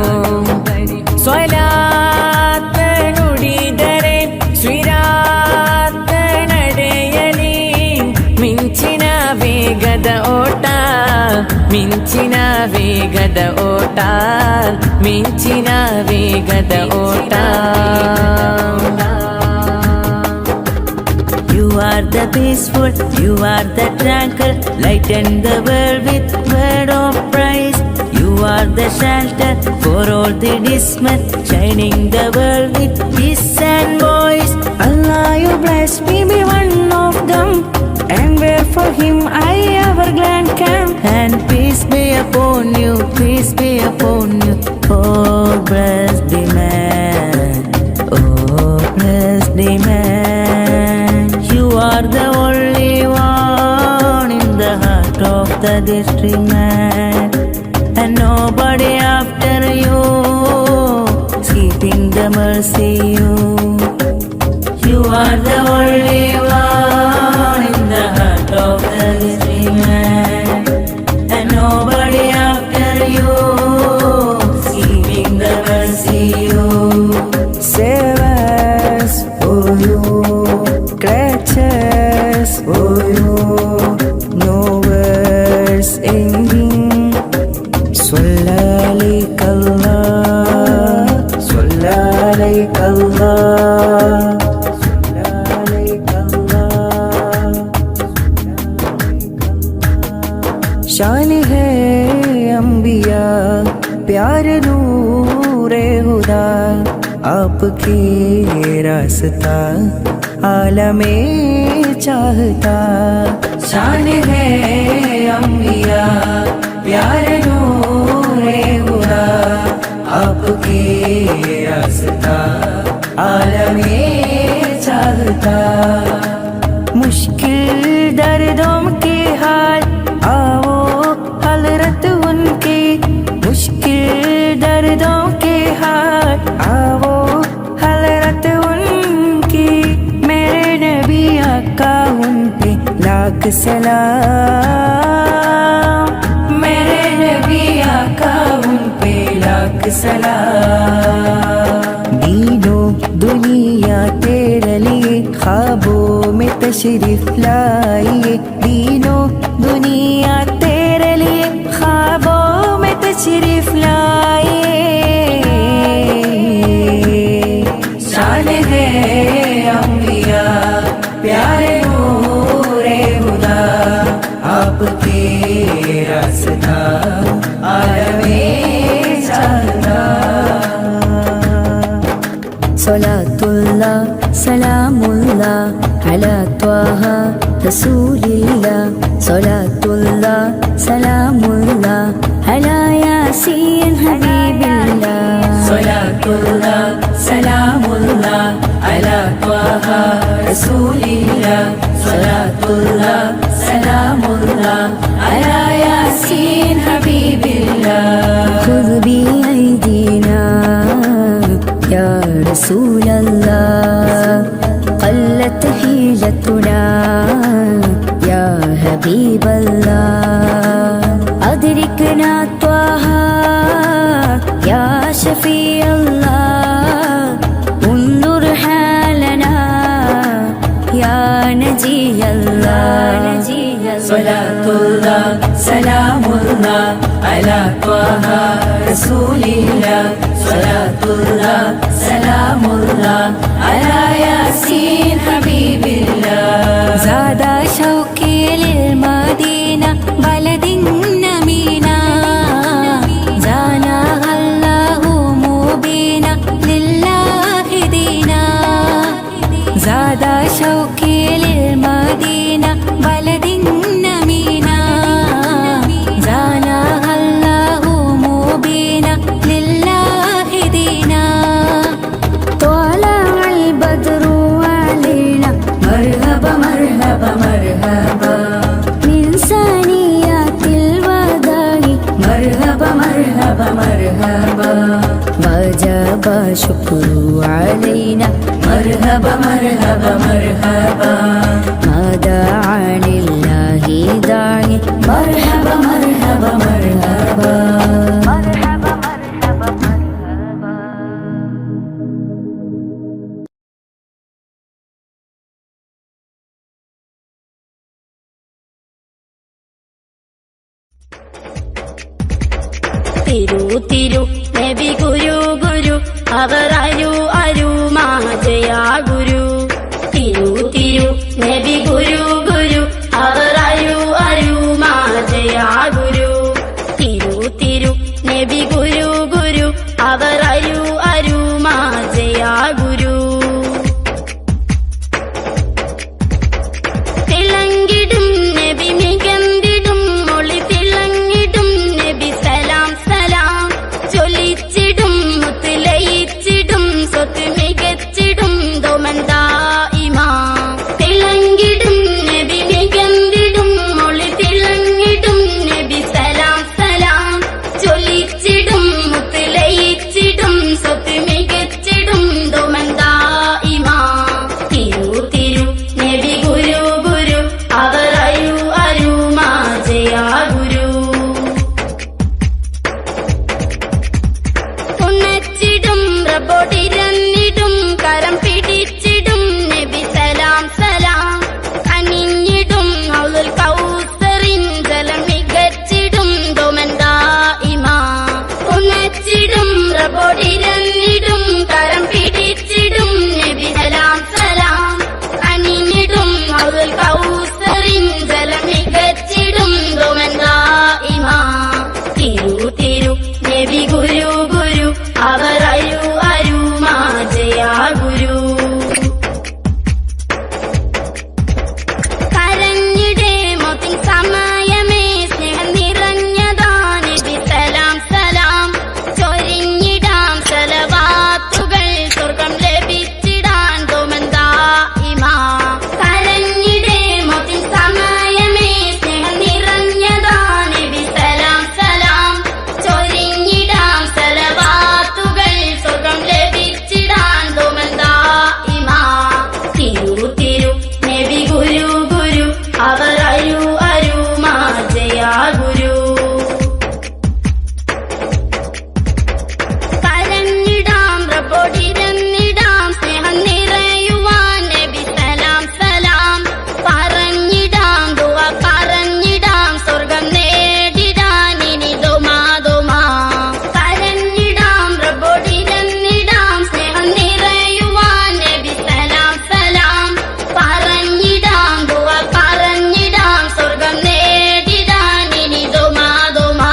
ಸ್ವಲಾತ ನುಡಿದರೆ ಸ್ವೀರಾತ ನಡೆಯಲಿ ಮಿಂಚಿನ ವೇಗದ ಓಟ ಮಿಂಚಿನ ವೇಗದ ಓಟ ಮಿಂಚಿನ ವೇಗದ ಓಟ You are the peaceful, you are the tranquil, lighten the world with word of praise. You are the shelter for all the dismal, shining the world with peace and voice. Allah, you bless me, be one of them, and where for Him I ever glad come. And peace be upon you, peace be upon you. Oh, bless the man, oh, bless the man. You are the only one in the heart of the district man, and nobody after you, seeking the mercy you. You are the only one in the heart of the district man, and nobody after you, seeking the mercy you. Save us, oh you, scratches, oh you, no words ending. Swallalik Allah, swallalik Allah, swallalik Allah. शान है अंबिया प्यार नूरे खुदा आपकी रास्ता आलमे चाहता शान है अंबिया प्यार नूरे खुदा आपकी रास्ता आलमे चाहता मुश्किल दर्दों के हाल आओ हलरत उनकी मुश्किल दर्दों के हाल आओ हलरत उनकी मेरे नबी आका उन पे लाख सलाम मेरे नबी आका उन पे लाख सलाम दीनों दुनिया तेरे लिए ख्वाबों में तशरीफ लाइए दीनों दुनिया तेरे लिए ख्वाबों में तशरीफ लाइए शान है अंबिया प्यारे नूरे खुदा आपके रास्ता आलमे चाहता सलातुल्लाह सलामुल्लाह अला त्वाहा रसूलिल्लाह सलातुल्लाह सलामुल्लाह अला यासीन हबीबिल्लाह सलातुल्लाह सलामुल्लाह अला त्वाहा रसूलिल्लाह सलातुल्लाह सलामुल्लाह अला यासीन हबीबिल्लाह खुद भी ऐदीना या रसूलल्लाह قلت حيلتنا يا حبيب الله أدركنا طه يا شفيع الله انظر حالنا يا نجي الله صلاة الله سلام الله على طه رسول الله صلاة الله سلام الله على ياسين حبيب الله زاد شوقي للمدينة بلد نمينا زانها الله مبينا لله دينا زاد شوقي للمدينة بلد نمينا زانها الله مبينا لله دينا طلع البدر علينا مرحبا مرحبا مرحبا من ثنيات الوداع مرحبا مرحبا مرحبا وجب شكر علينا مرحبا مرحبا مرحبا ما دعا لله داعي مرحبا مرحبا مرحبا مرحبا തിരു നബി ഗുരു ഗുരു അവർ അരു അരു മാജയ ഗുരു തിരു തിരു നബി ഗുരു ഗുരു അവർ അരു അരു മാജയ ഗുരു തിരു തിരു നബി ഗുരു ഗുരു അവർ അരു അരു മാജയ ഗുരു തിളങ്ങിടും നബി മികന്തിടും മൊളി തിളങ്ങിടും നബി സലാം സലാം ചൊല്ലിച്ചിടും മുത്ത് ലയിച്ചിടും സ്വത്ത് മികച്ചിടും ദോമന്തായിമാ തിളങ്ങിടും നബി മികന്തിടും മൊളി തിളങ്ങിടും നബി സലാം സലാം ചൊല്ലിച്ചിടും മുത്ത് ലയിച്ചിടും സ്വത്ത് മികച്ചിടും ദോമന്തായിമാ തിരു തിരു നബി ഗുരു ഗുരു അവർ അരു അരു മാജയ ഗുരു ഉണച്ചിടും റബ്ബോടിരന്നിടും കരം പിടിച്ചിടും നബി സലാം സലാം കനിഞ്ഞിടും ഹൗലുൽ കൗസറിൻ ജലം മികച്ചിടും ദോമന്തായിമാ ഉണച്ചിടും റബ്ബോടിരന്നിടും കരം പിടിച്ചിടും നബി സലാം സലാം കനിഞ്ഞിടും ഹൗലുൽ കൗസറിൻ ജലം മികച്ചിടും ദോമന്തായിമാ തിരു തിരു നബി ഗുരു ഗുരു അവർ അരു അരു മാജയ ഗുരു കരഞ്ഞിടേ മോത്തിൻ സമയമേ സ്നേഹം നിറഞ്ഞതാ നബി സലാം സലാം ചൊരിഞ്ഞിടാം സലവാത്തുകൾ സ്വർഗം ലഭിച്ചിടാൻ ദോമന്തായിമാ കരഞ്ഞിടേ മോത്തിൻ സമയമേ സ്നേഹം നിറഞ്ഞതാ നബി സലാം സലാം ചൊരിഞ്ഞിടാം സലവാത്തുകൾ സ്വർഗം ലഭിച്ചിടാൻ ദോമന്തായിമാ തിരു തിരു നബി ഗുരു ഗുരു അവർ അരു അരു മാജയ ഗുരു കരഞ്ഞിടാം റബ്ബോടിരന്നിടാം സ്നേഹം നിറയുവാൻ നബി സലാം സലാം പറഞ്ഞിടാം ദുആ പറഞ്ഞിടാം സ്വർഗം നേടിടാൻ ഇനി ദോമാ ദോമാ കരഞ്ഞിടാം റബ്ബോടിരന്നിടാം സ്നേഹം നിറയുവാൻ നബി സലാം സലാം പറഞ്ഞിടാം ദുആ പറഞ്ഞിടാം സ്വർഗം നേടിടാൻ ഇനി ദോമാ ദോമാ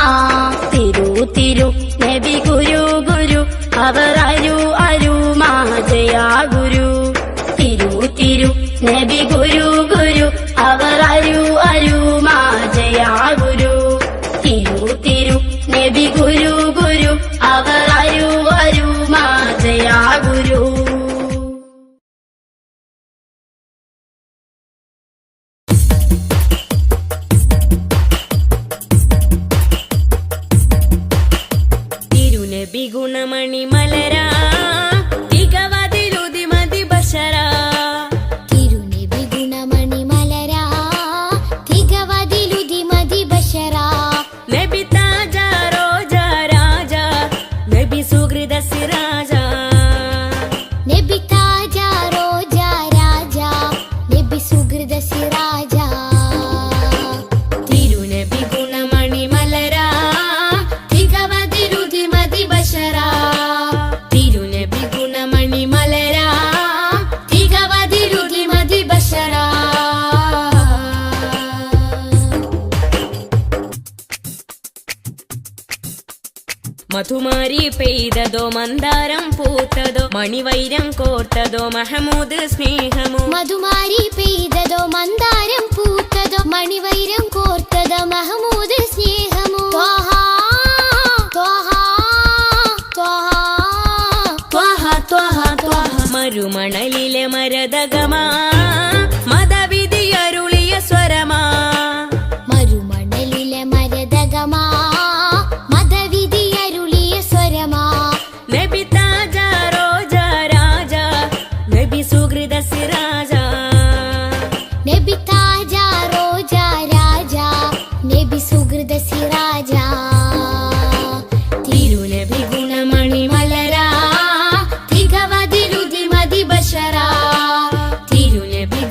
തിരു തിരു നബി ഗുരു ഗുരു അവർ അരു അരു മാജയ ഗുരു തിരു തിരു നബി ഗുരു ഗുരു അവർ അരു അരു മാജയ ഗുരു തിരു തിരു നബി ഗുരു ഗുരു അവർ അരു അരു മാജയ ഗുരു തിരുനബി ഗുണമണി മലരാ തികവതിലുതി മതി ബശരാ തിരുനബി ഗുണമണി മലരാ തികവതിലുതി മതി ബശരാ നബി താജ റോജ രാജ നബി സുഹൃദ സിരാജ നബി താജ റോജ രാജ നബി സുഹൃദ സിരാജ തിരുനബി ഗുണമണി മലരാ തികവതിലുതി മതി ബശരാ തിരുനബി ഗുണമണി മലരാ തികവതിലുതി മതി ബശരാ മധുമാരി പെയ്തതോ മന്ദാരം പൂത്തതോ മണിവൈരം കോർത്തതോ മഹമൂദ് സ്നേഹമോ മധുമാരി പെയ്തതോ മന്ദാരം പൂത്തതോ മണിവൈരം കോർത്തതോ മഹമൂദ് സ്നേഹമോ ത്വഹ ത്വഹ ത്വഹ ത്വഹ ത്വഹ ത്വഹ മരുമണലിലെ മരതകമാ മതവിധിയരുളിയ സ്വരമാ മരുമണലിലെ മരതകമാ മതവിധി അരുളിയ സ്വരമാ നബി താജ റോജ രാജ നബി സുഹൃദ സിരാജ നബി താജ റോജ രാജ നബി സുഹൃദ സിരാജ തിരുനബി ഗുണമണി മലരാ തികവതിലുതി മതി ബശരാ തിരുനബി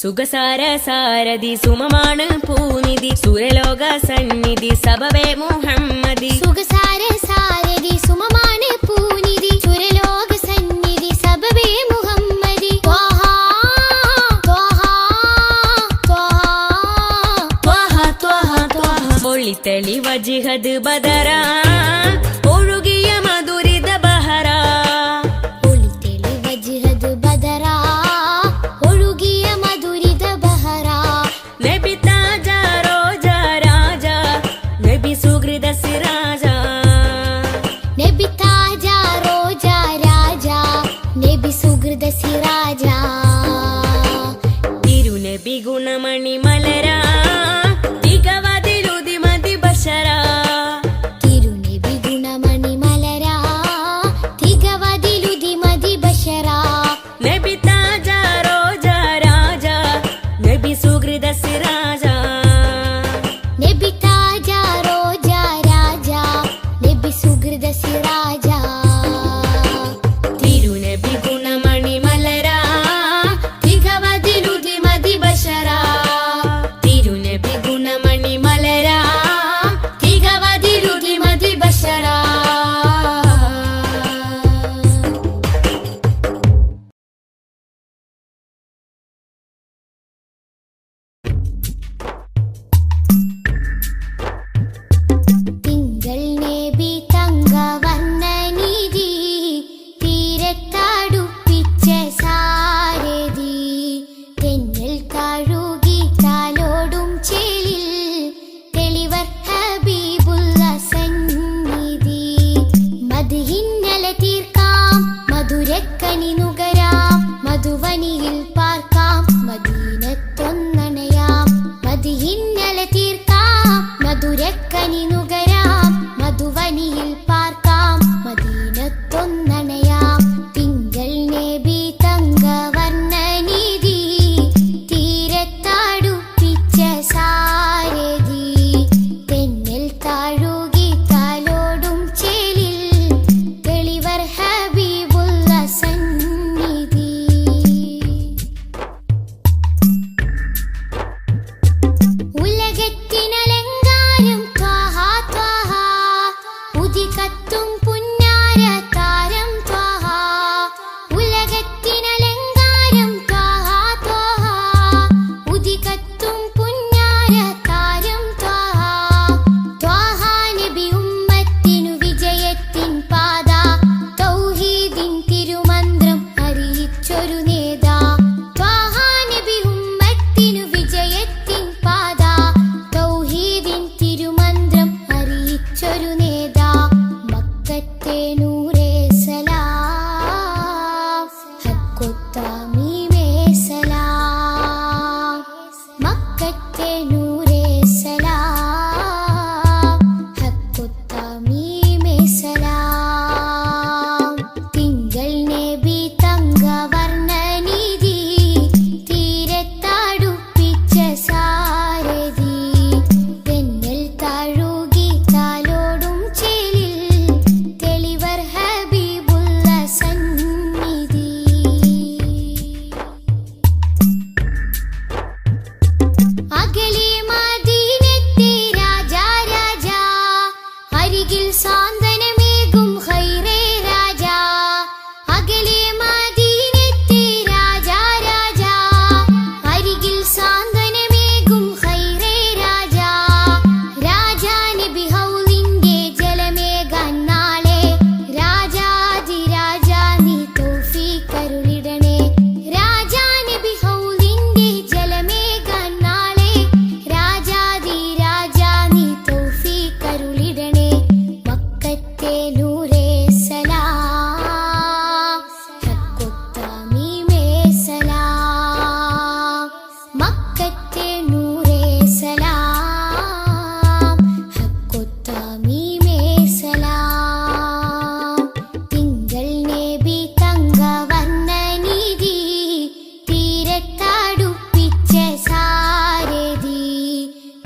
സുഖസാര സാരഥി സുമമാണ് പൂനിധി സുരലോക സന്നിധി സബവേ മുഹമ്മദി സുഖസാര സാരഥി സുമമാണ് പൂനിധി സുരലോക സന്നിധി സബബേ മുഹമ്മദി ത്വഹ ത്വഹ ത്വഹ ത്വഹ ത്വഹ ഒളിത്തളി വജിഹദ് ബദര ഒഴുകിയ മധുരിത ബഹര ഒളിതെളി വജ്ഹദ് ബദറ ഒഴുകിയ മധുരിത ബഹറ നബി താജ റോജ രാജ നബി സുഹൃദ സിരാജ നബി താജ റോജ രാജ നബി സുഹൃദ സിരാജ തിരുനബി ഗുണമണി മലര തികവതിലുതി മതി ബശര തിരുനബി ഗുണമണി മലര തികവതിലുതി മതി ബശര നബി താജ റോജ രാജ നബി സുഹൃദ സിരാജ നബി താജ റോജ രാജ നബി സുഹൃദ സിരാജ തിരുനബി ഗുണമണി മലര തികവതിലുതി മതി ബശര തിരുനബി ഗുണമണി മലര തികവതിലുതി മതി ബശര തിങ്കൾ നബി തങ്കവർണ്ണനിധി തീരത്തടുപ്പിച്ച സാരഥി തെന്നൽ കഴുകി കാലോടും ചേലിൽ തെളിവർ ഹബീബുള്ള സന്നിധി മദ്ഹിന്നല തീർക്കാം മധുരക്കനി നുകരാം മധുവനിയിൽ പാർക്കാം മദീനത്തൊന്നണയാം മദ്ഹിന്നല തീർക്കാം മധുരക്കനി നുകരാം മധുവനിയിൽ പാർക്കാം മദീനത്തൊന്നണയാം തിങ്കൾ നബി തങ്കവർണ്ണനിധി തീരത്തടുപ്പിച്ച സാരഥി തെന്നൽ താഴുകി കാലോടും ചേലിൽ തെളിവർ ഹബീബുള്ള സന്നിധി ഉലകത്തിനലങ്കാരം ത്വഹ ത്വഹ ഉദികത്തും പുന്നാര താരം ത്വഹ ഉലകത്തിനലങ്കാരം ത്വഹ ത്വഹ ഉദികത്തും പുന്നാര താരം ത്വഹ ത്വഹ നബി ഉമ്മത്തിനു വിജയത്തിൻ പാത തൗഹീദിൻ തിരുമന്ത്രം അറിയിച്ചൊരു നേതാ ത്വഹ നബി ഉമ്മത്തിനു വിജയത്തിൻ പാത തൗഹീദിൻ തിരുമന്ത്രം അറിയിച്ചൊരു നേതാ മക്കത്തെ നൂറേ സലാം ഹക്കൊത്തമീമേ സലാം മക്കത്തെ നൂറേ സലാം ഹക്കൊത്തമീമേ സലാം തിങ്കൾ നബി തങ്കവർണ്ണനിധി തീരത്തടുപ്പിച്ച സാരഥി തെന്നൽ താഴുകി കാലോടും ചേലിൽ തെളിവർ ഹബീബുള്ള സന്നിധി അകലെ മദീനത്തെ രാജാ രാജാ അരികിൽ സാന്ത്വനമേകും ഖൈറേ രാജാ അകലെ മദീനത്തെ രാജാ രാജാ അരികിൽ സാന്ത്വനമേകും ഖൈറേ രാജാ രാജാ നബി ഹൗലിന്റെ ജലമേകാൻ നാളെ രാജാതിരാജാ നീ തൗഫീഖരുളിടണേ രാജാ നബി ഹൗലിന്റെ ജലമേകാൻ നാളെ രാജാതിരാജാ നീ തൗഫീഖരുളിടണേ മക്കത്തെ നൂറേ സലാം ഹക്കൊത്തമീമേ സലാം മക്കത്തെ നൂറേ സലാം ഹക്കൊത്തമീമേ സലാം തിങ്കൾ നബി തങ്കവർണ്ണനിധി തീരത്തടുപ്പിച്ച സാരഥി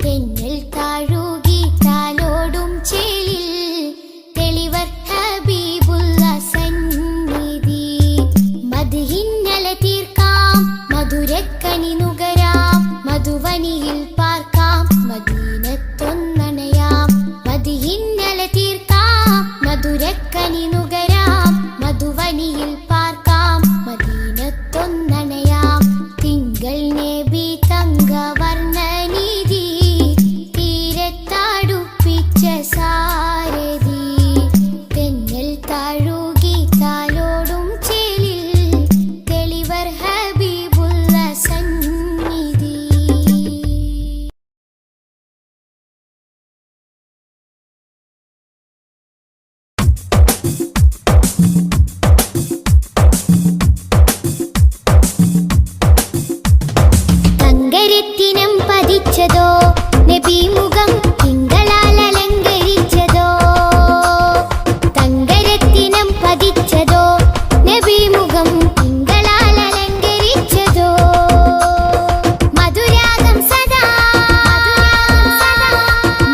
തെന്നൽ താഴുകി കാലോടും ചേലിൽ തെളിവർ ഹബീബുള്ള സന്നിധി മദ്ഹിന്നല തീർക്കാം മധുരക്കനി നുകരാം മധുവനിയിൽ പാർക്കാം മദീനത്തൊന്നണയാം മദിഹിന്നലെ തീർക്കാം മധുരക്കനി നുകരാം മധുവനിയിൽ പാർക്കാം മദീനത്തൊന്നണയാം തിങ്കൾ നബി തങ്കവർണ്ണനിധി തീരത്താടുപ്പിച്ച സാരഥി തെന്നൽ താഴുകി താലോടും ചേലിൽ തെളിവർ ഹബീബുള്ള സന്നിധി. തങ്കരത്തിനം പതിച്ചതോ നബി മുഖം തിങ്കളാൽ അലങ്കരിച്ചതോ തങ്കരത്തിനം പതിച്ചതോ നബി മുഖം തിങ്കളാൽ അലങ്കരിച്ചതോ മധുരാഗം സദാ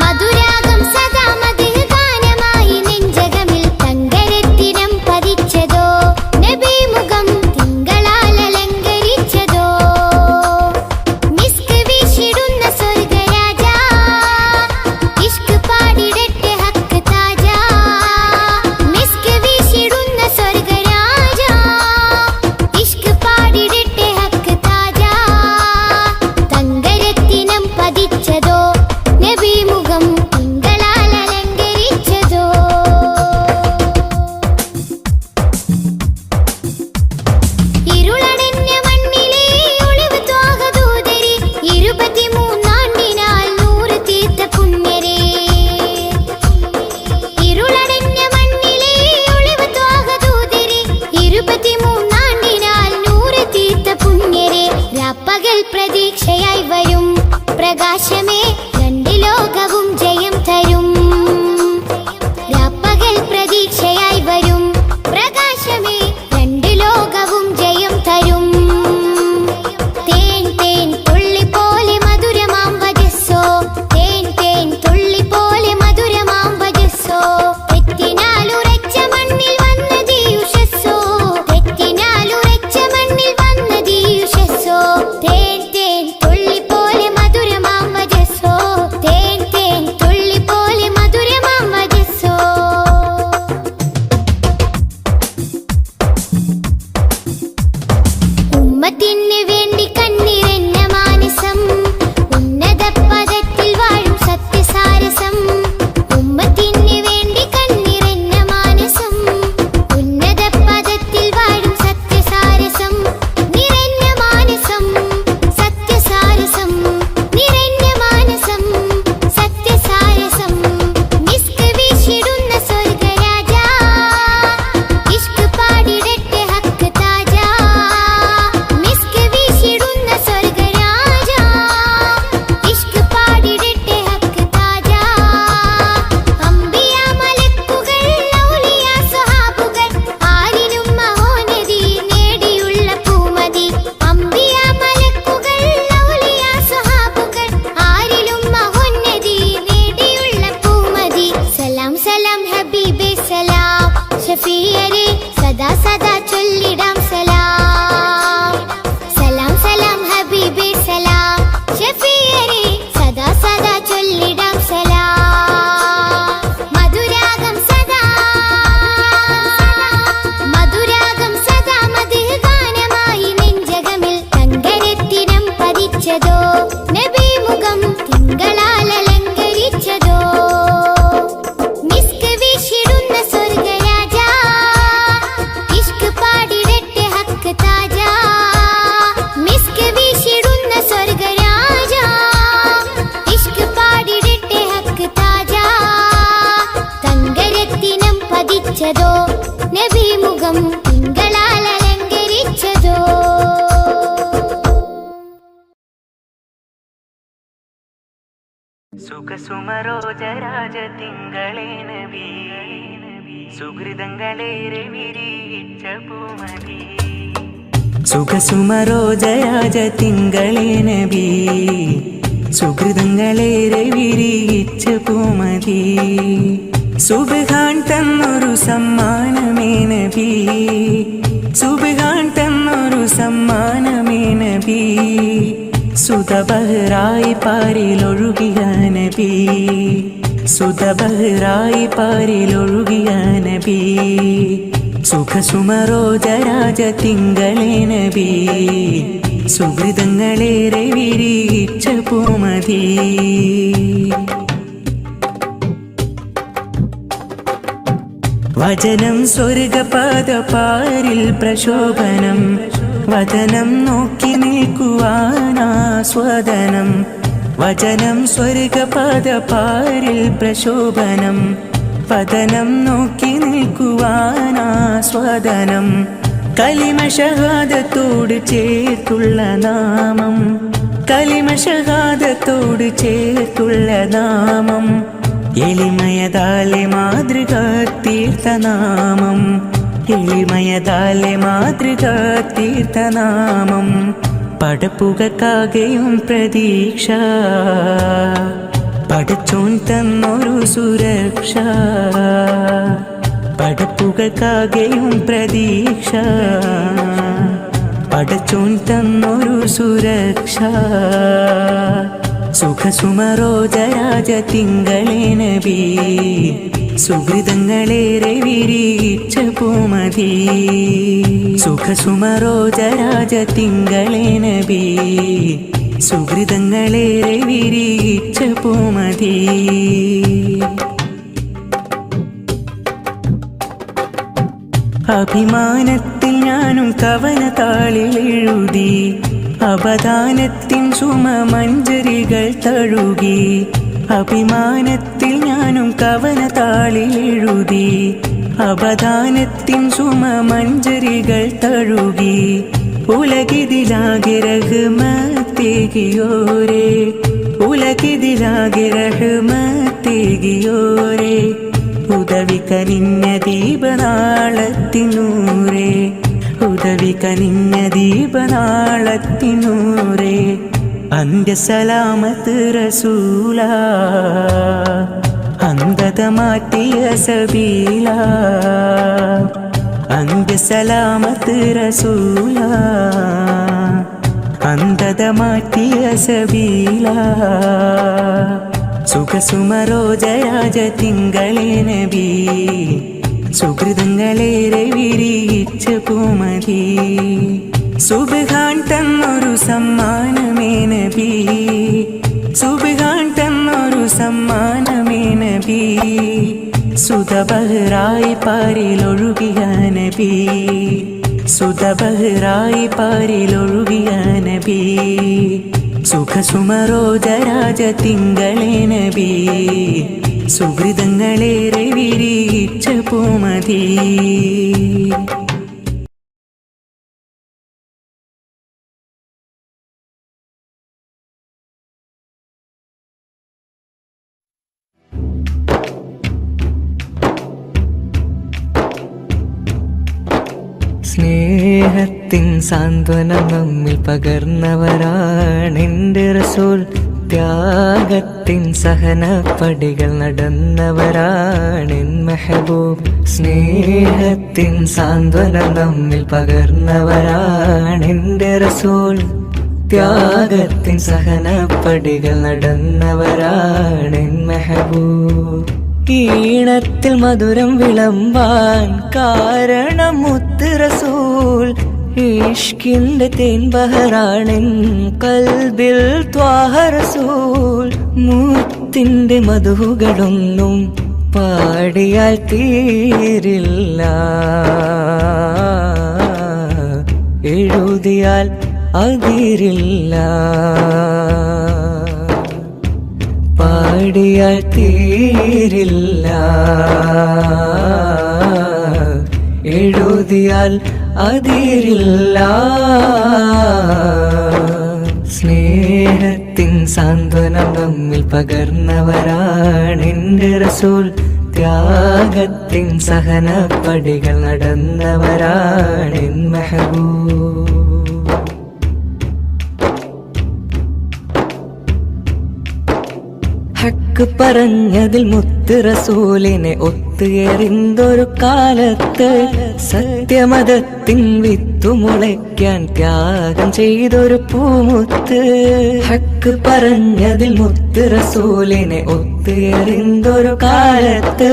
മധുരാഗം സദാ മധുര ഗാനമായി നെഞ്ചകമിൽ തങ്കരത്തിനം പതിച്ചതോ നബി മുഖം തിങ്കളാൽ അലങ്കരിച്ചതോ മിസ്ക് വീശിടുന്ന സ്വർഗരാജ ഇഷ്ക് പാടിടട്ടെ ഹക്ക് താജ മിസ്ക് വീശിടുന്ന സ്വർഗരാജ ഇഷ്ക് പാടിടട്ടെ ഹക്ക് താജ തങ്കരത്തിനം പതിച്ചതോ നബി മുഖം തിങ്കളാൽ അലങ്കരിച്ചതോ ഇരുളടഞ്ഞ മണ്ണിലെ ഒളിവ് ത്വാഗദൂതരെ 23 നൂറ് തീർത്ത പുണ്യരെ ഇരുളടഞ്ഞ മണ്ണിലെ ഒളിവ് ത്വാഗദൂതരെ 23 നൂറ് തീർത്ത പുണ്യരെ രാപ്പകൽ പ്രതീക്ഷയായി വരും പ്രകാശമേ രണ്ട് ലോകവും ജയം തരും രാപ്പകൽ പ്രതീക്ഷയായി വരും പ്രകാശമേ രണ്ട് ലോകവും ജയം തരും തേൻ തേൻ തുള്ളി പോലെ മധുരമാം വജസ്സോ തേൻ തേൻ തുള്ളി പോലെ മധുരമാം വജസ്സോ തെറ്റിനാലുറച്ച മണ്ണിൽ വന്നതീ ഉഷസ്സോ തെറ്റിനാലുറച്ച മണ്ണിൽ വന്നതീ ഉഷസ്സോ തേൻ തേൻ തുള്ളി പോലെ മധുരമാം വജസ്സോ തേൻ തേൻ തുള്ളി പോലെ മധുരമാം വജസ്സോ ഉമ്മത്തിന് വേണ്ടി കണ്ണിറഞ്ഞ മാനസം ഉന്നത പദത്തിൽ വാഴും സത്യസാരസം ഉമ്മത്തിന് വേണ്ടി കണ്ണിറഞ്ഞ മാനസം ഉന്നത പദത്തിൽ വാഴും സത്യസാരസം നിറഞ്ഞ മാനസം സത്യസാരസം നിറഞ്ഞ മാനസം സത്യസാരസം മിസ്ക് വീശിടുന്ന സ്വർഗരാജ ഇഷ്ക് പാടിടട്ടെ ഹക്ക് താജ മിസ്ക് വീശിടുന്ന സ്വർഗരാജ ഇഷ്ക് പാടിടട്ടെ ഹക്ക് താജ അംബിയ മലക്കുകൾ ഔലിയ സ്വഹാബുകൾ ആരിനും മഹോന്നതി നേടിയുള്ള പൂമതി അംബിയ മലക്കുകൾ ഔലിയ സ്വഹാബുകൾ ആരിലും മഹോന്നതി നേടിയുള്ള പൂമതി സലാം സലാം ഹബീബേ സലാം ഷഫീയരെ സദാ സദാ ചൊല്ലിടാം സലാം സലാം സലാം ഹബീബേ സലാം ഷഫീയരെ സദാ സദാ ചൊല്ലിടാം സലാം മധുരാഗം സദാ മധുരാഗം സദാ മധുര ഗാനമായി നെഞ്ചകമിൽ തങ്കരത്തിനം പതിച്ചതോ നബി മുഖം തിങ്കളാൽ അലങ്കരിച്ചതോ മിസ്ക് വീശിടുന്ന സ്വർഗരാജ ഇഷ്ക് പാടിടട്ടെ ഹക്ക് താജ മിസ്ക് വീശിടുന്ന സ്വർഗരാജ ഇഷ്ക് പാടിടട്ടെ ഹക്ക് താജ തങ്കരത്തിനം പതിച്ചതോ നബി മുഖം തിങ്കളാൽ അലങ്കരിച്ചതോ സുഖസുമരോജരാജ തിങ്കളേ നബി സുഹൃതങ്ങളേറെ വിരിയിച്ച പൂമതി സുഖസുമരോജരാജ തിങ്കളേ നബി സുഹൃതങ്ങളേറെ വിരിയിച്ച പൂമതി സുബ്ഹാൻ തന്നൊരു സമ്മാനമേ നബി സുബ്ഹാൻ തന്നൊരു സമ്മാനമേ നബി സുതബഹറായി പാരിലൊഴുകിയ നബി, സുതബഹറായി പാരിലൊഴുകിയ നബി, സുഖസുമരോജരാജ തിങ്കളേ നബി, സുഹൃതങ്ങളേറെ വിരിയിച്ച പൂമതി. വചനം സ്വർഗപാദപാരിൽ പ്രശോഭനം, വചനം നോക്കി നിൽക്കുവാനാസ്വാദനം. വചനം സ്വർഗപാദപാരിൽ പ്രശോഭനം, വചനം നോക്കി നിൽക്കുവാനാസ്വാദനം. കലിമ ഷഹാദത്തോട് ചേർത്തുള്ള നാമം, കലിമ ഷഹാദത്തോട് ചേർത്തുള്ള നാമം. എളിമയതാലെ മാതൃക തീർത്ഥനാമം, എളിമയതാലെ മാതൃക തീർത്ഥനാമം. പടപ്പുകൾക്കാകെയും പ്രതീക്ഷ, പടച്ചോൻ തന്നൊരു സുരക്ഷ. പടപ്പുകൾക്കാകെയും പ്രതീക്ഷ, പടച്ചോൻ തന്നൊരു സുരക്ഷ. സുഖസുമരോജരാജ തിങ്കളേ നബി, സുഹൃതങ്ങളേറെ വിരിയിച്ച പൂമതി. സുഖസുമരോജരാജ തിങ്കളേ നബി, സുഹൃതങ്ങളേറെ വിരിയിച്ച പൂമതി. അഭിമാനത്തിൽ ഞാനും കവനതാളിൽ എഴുതി, അപദാനത്തിൻ സുമമഞ്ജരികൾ തഴുകി. അഭിമാനത്തിൽ ഞാനും കവനതാളിൽ എഴുതി, അപദാനത്തിൻ സുമമഞ്ജരികൾ തഴുകി. ഉലകിതിലാകെ റഹ്മത്തേകിയോരേ, ഉലകിതിലാകെ റഹ്മത്തേകിയോരേ. ഉദവി കനിഞ്ഞ ദീപനാളത്തിനൂരേ, ഉദവി കനിഞ്ഞ ദീപനാളത്തിനൂരേ. അന്ത്യസലാമത്ത് റസൂല, അന്ധത മാറ്റിയ സബീല. അന്ത്യസലാമത്ത് റസൂല, അന്ധത മാറ്റിയ സബീല. സുഖസുമരോജരാജ തിങ്കളേ നബി, സുഹൃതങ്ങളേറെ വിരിയിച്ച പൂമതി. സുബ്ഹാൻ തന്നൊരു സമ്മാനമേ നബി, സുബ്ഹാൻ തന്നൊരു സമ്മാനമേ നബി. സുതബഹറായി പാരിലൊഴുകിയ നബി, സുതബഹറായി പാരിലൊഴുകിയ നബി. സുഖസുമരോജരാജ തിങ്കളേ നബി, സുഹൃതങ്ങളേറെ വിരിയിച്ച പൂമതി. സ്നേഹത്തിൻ സാന്ത്വനം നമ്മിൽ പകർന്നവരാണെൻ്റെ റസൂൽ. ത്യാഗത്തിൻ സഹനപ്പടികൾ നടന്നവരാണെൻ മെഹബൂബ്. സ്നേഹത്തിൻ സാന്ത്വനം നമ്മിൽ പകർന്നവരാണെൻ്റെ റസൂൽ. ത്യാഗത്തിൻ സഹനപ്പടികൾ നടന്നവരാണെൻ മെഹബൂബ്. ഈണത്തിൽ മധുരം വിളമ്പാൻ കാരണം മുത്ത് റസൂൽ. ഇഷ്കിന്റെ തേൻ ബഹറാണെൻ കൽബിൽ ത്വാഹ റസൂൽ. മുത്തിന്റെ മധുകളൊന്നും പാടിയാൽ തീരില്ല, എഴുതിയാൽ അതിരില്ല. പാടിയാൽ തീരില്ല, എഴുതിയാൽ അതിരില്ല. സ്നേഹത്തിൻ സാന്ത്വനം നമ്മിൽ പകർന്നവരാണെൻ്റെ റസൂൽ. ത്യാഗത്തിൻ സഹനപ്പടികൾ നടന്നവരാണെൻ മെഹബൂബ്. ഹക്ക് പറഞ്ഞതിൽ മുത്ത് റസൂലിനെ ഒത്തുയറിന്തൊരു കാലത്ത് സത്യമതത്തിൻ വിത്തു മുളയ്ക്കാൻ ത്യാഗം ചെയ്തൊരു പൂമുത്ത്. ഹക്ക് പറഞ്ഞതിൽ മുത്ത് റസൂലിനെ ഒത്തുയറിന്തൊരു കാലത്ത്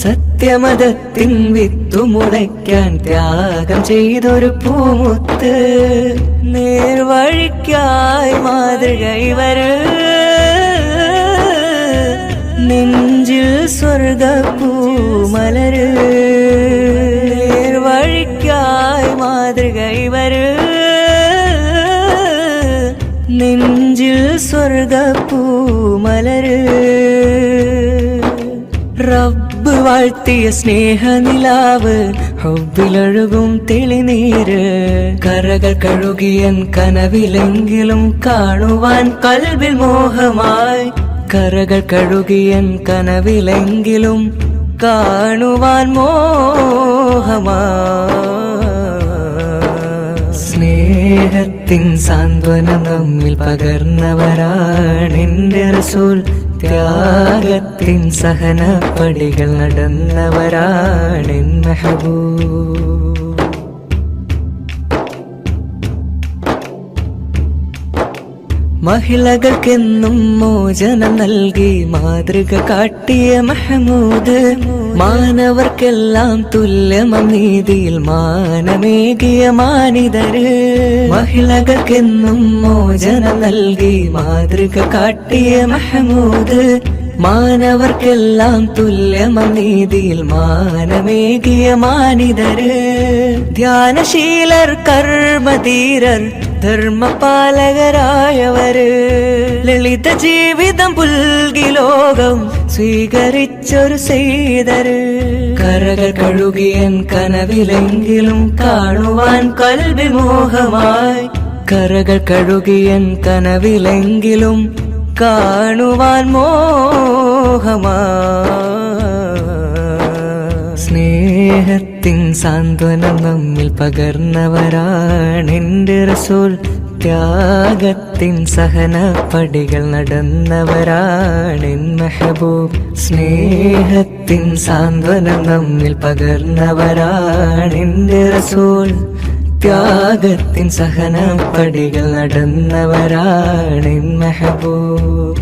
സത്യമതത്തിൻ വിത്തു മുളയ്ക്കാൻ ത്യാഗം ചെയ്തൊരു പൂമുത്ത്. നേർവഴിക്കായി മാതൃക ഇവര്, നെഞ്ചിൽ സ്വർഗപ്പൂമലര്. നേർവഴിക്കായി മാതൃക ഇവര്, നെഞ്ചിൽ സ്വർഗപ്പൂമലര്. റബ്ബ് വാഴ്ത്തിയ സ്നേഹനിലാവ്, ഹുബ്ബിലൊഴുകും തെളിനീര്. കരകൾ കഴുകിയൻ കനവിലെങ്കിലും കാണുവാൻ കൽബിൽ മോഹമായി. കരകൾ കഴുകിയൻ കനവിലെങ്കിലും കാണുവാൻ മോഹമായി. സ്നേഹത്തിൻ സാന്ത്വനം നമ്മിൽ പകർന്നവരാണെന്റെ റസൂൽ. ത്യാഗത്തിൻ സഹനപ്പടികൾ നടന്നവരാണെൻ മെഹബൂബ്. മഹിളകൾക്കെന്നും മോചനം നൽകി മാതൃക കാട്ടിയ മഹമൂദ്. മാനവർക്കെല്ലാം തുല്യമം നീതിയിൽ മാനമേകിയ മാനിതര്. മഹിളകൾക്കെന്നും മോചനം നൽകി മാതൃക കാട്ടിയ മഹമൂദ്. മാനവർക്കെല്ലാം തുല്യമം നീതിയിൽ മാനമേകിയ മാനിതര്. ധ്യാനശീലർ, കർമ്മധീരർ, ധർമ്മപാലകരായവര്. ലളിത ജീവിതം പുൽകി ലോകം സ്വീകരിച്ചൊരു സെയ്തര്. കരകൾ കഴുകിയൻ കനവിലെങ്കിലും കാണുവാൻ കൽബിൽ മോഹമായി. കരകൾ കഴുകിയൻ കനവിലെങ്കിലും കാണുവാൻ മോഹമായി. സ്നേഹത്തിൻ സാന്ത്വനം നമ്മിൽ പകർന്നവരാണെന്റെ റസൂൽ. ത്യാഗത്തിൻ സഹനപ്പടികൾ നടന്നവരാണെൻ മെഹബൂബ്. സ്നേഹത്തിൻ സാന്ത്വനം നമ്മിൽ പകർന്നവരാണെന്റെ റസൂൽ. ത്യാഗത്തിൻ സഹനപ്പടികൾ നടന്നവരാണെൻ മെഹബൂബ്.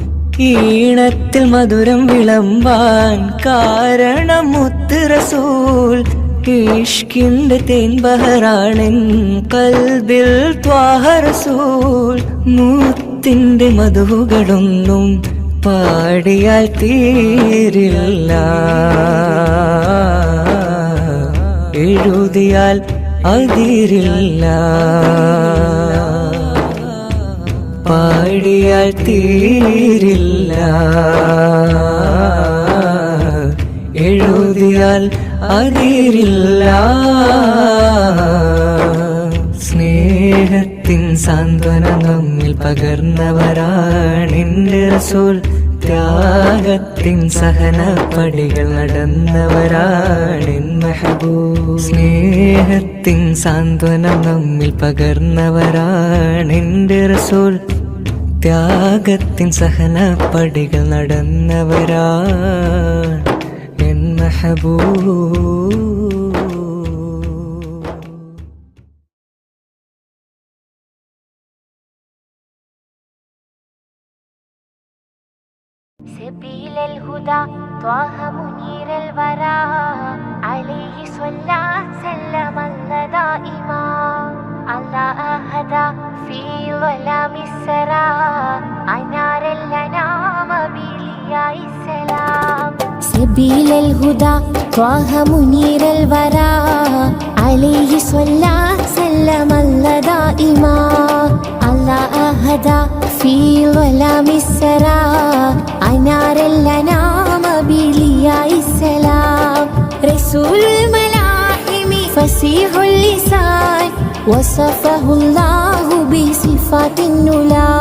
ഈണത്തിൽ മധുരം വിളമ്പാൻ കാരണം മുത്ത് റസൂൽ. ഇഷ്കിന്റെ തേൻബഹറാണെൻ കൽബിൽ ത്വാഹ റസൂൽ. മുത്തിന്റെ മധുകളൊന്നും പാടിയാൽ തീരില്ല, എഴുതിയാൽ അതിരില്ല. പാടിയാൽ തീരില്ല, എഴുതിയാൽ അതിരില്ല. സ്നേഹത്തിൻ സാന്ത്വനം നമ്മിൽ പകർന്നവരാണെന്റെ റസൂൽ. ത്യാഗത്തിൻ സഹനപ്പടികൾ നടന്നവരാണെൻ മെഹബൂബ്. സ്നേഹത്തിൻ സാന്ത്വനം നമ്മിൽ പകർന്നവരാണെന്റെ റസൂൽ. ത്യാഗത്തിൻ സഹനപ്പടികൾ നടന്നവരാണെൻ മെഹബൂബ്. سبيل الهدى طه منير الورى عليه صلى سلم الله دائما الله أهدى في ظلام السرى أنار الأنام بلياء السلام. سبيل الهدى طه منير الورى عليه صلى سلم الله دائما الله أهدى في ظلام السرى أنار الأنام بلياء السلام. رسول الملاحم فصيح اللسان وصفه الله بصفات النلا.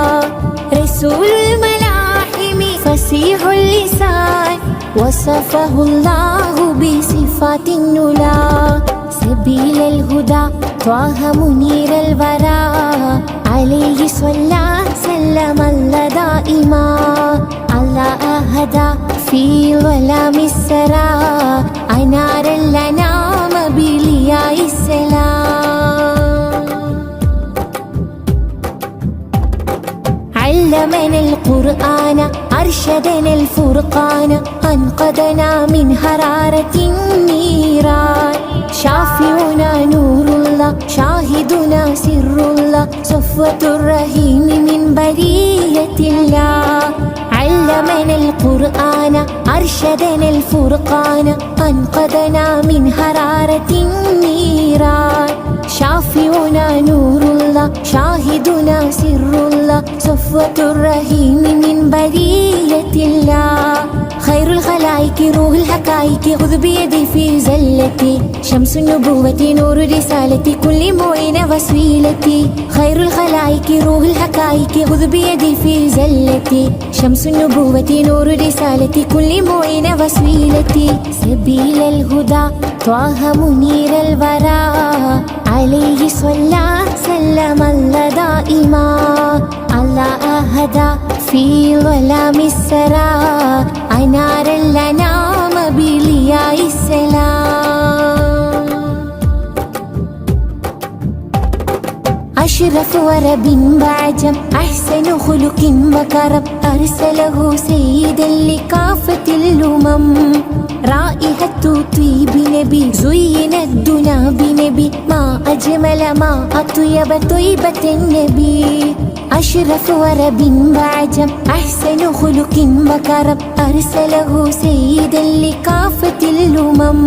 رسول الملاحم فصيح اللسان وصفه الله بصفات النلا. سبيل الهدى طه منير الورى عليه صلى سلم الله دائما الله أهدى في ظلام السرى أنار الأنام بلياء السلام. علمنا القرآن أرشدنا الفرقان أنقذنا من حرارة النيران. شافعنا نور الله شاهدنا سر الله صفوة الرحيم من برية الله. علمنا القرآن أرشدنا الفرقان أنقذنا من حرارة النيران. شافعنا نور الله شاهدنا سر الله صفوة الرحيم من برية الله. خير الخلائق روح الحقائق خذ بيدي في زلتي شمس النبوة نور رسالتي كل معين وسيلتي. خير الخلائق روح الحقائق خذ بيدي في زلتي شمس النبوة نور رسالتي كل معين وسيلتي. سبيل الهدى طه منير الورى عليه صلى سلم الله دائما. الله أهدى في ظلام السرى أنار الأنام بلياء السلام. أشرف ورب بعجم أحسن خلق وكرم أرسله سيدا لكافة الأمم. رائحة طيب نبي زين الدنا بنبي ما أجمل ما أطيب طيبة النبي. أشرف ورب بعجم أحسن خلق وكرم أرسله سيدا لكافة الأمم.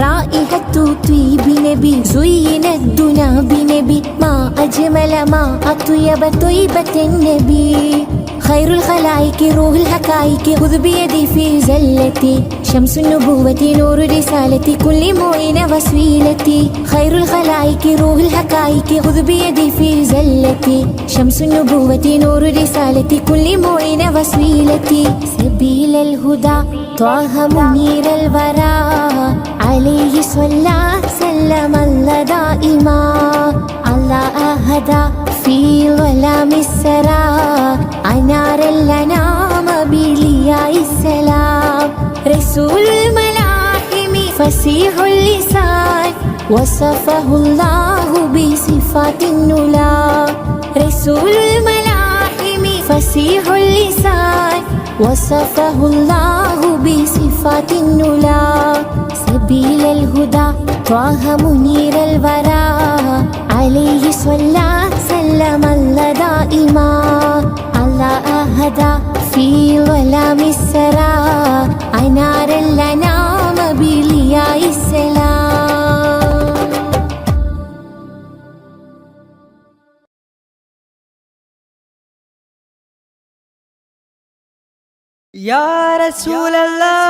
رائحة طيب نبي زين الدنا بنبي ما أجمل ما أطيب طيبة النبي. خير الخلائق روح الحقائق خذ بيدي في زلتي شمس النبوة نور رسالتي كل معين وسيلتي. خير الخلائق روح الحقائق خذ بيدي في زلتي شمس النبوة نور رسالتي كل معين وسيلتي. سبيل الهدى طه منير الورى عليه صلى سلم الله دائما. الله أهدى في ظلام السرى أنار الأنام بلياء السلام. رسول الملاحم فصيح اللسان وصفه الله بصفات النلا. رسول الملاحم فصيح اللسان وصفه الله بصفات النلا. سبيل الهدى طه منير الورى عليه صلى سلم الله دائما. الله أهدى في ظلام السرى أنار الأنام بلياء السلام. يا رسول الله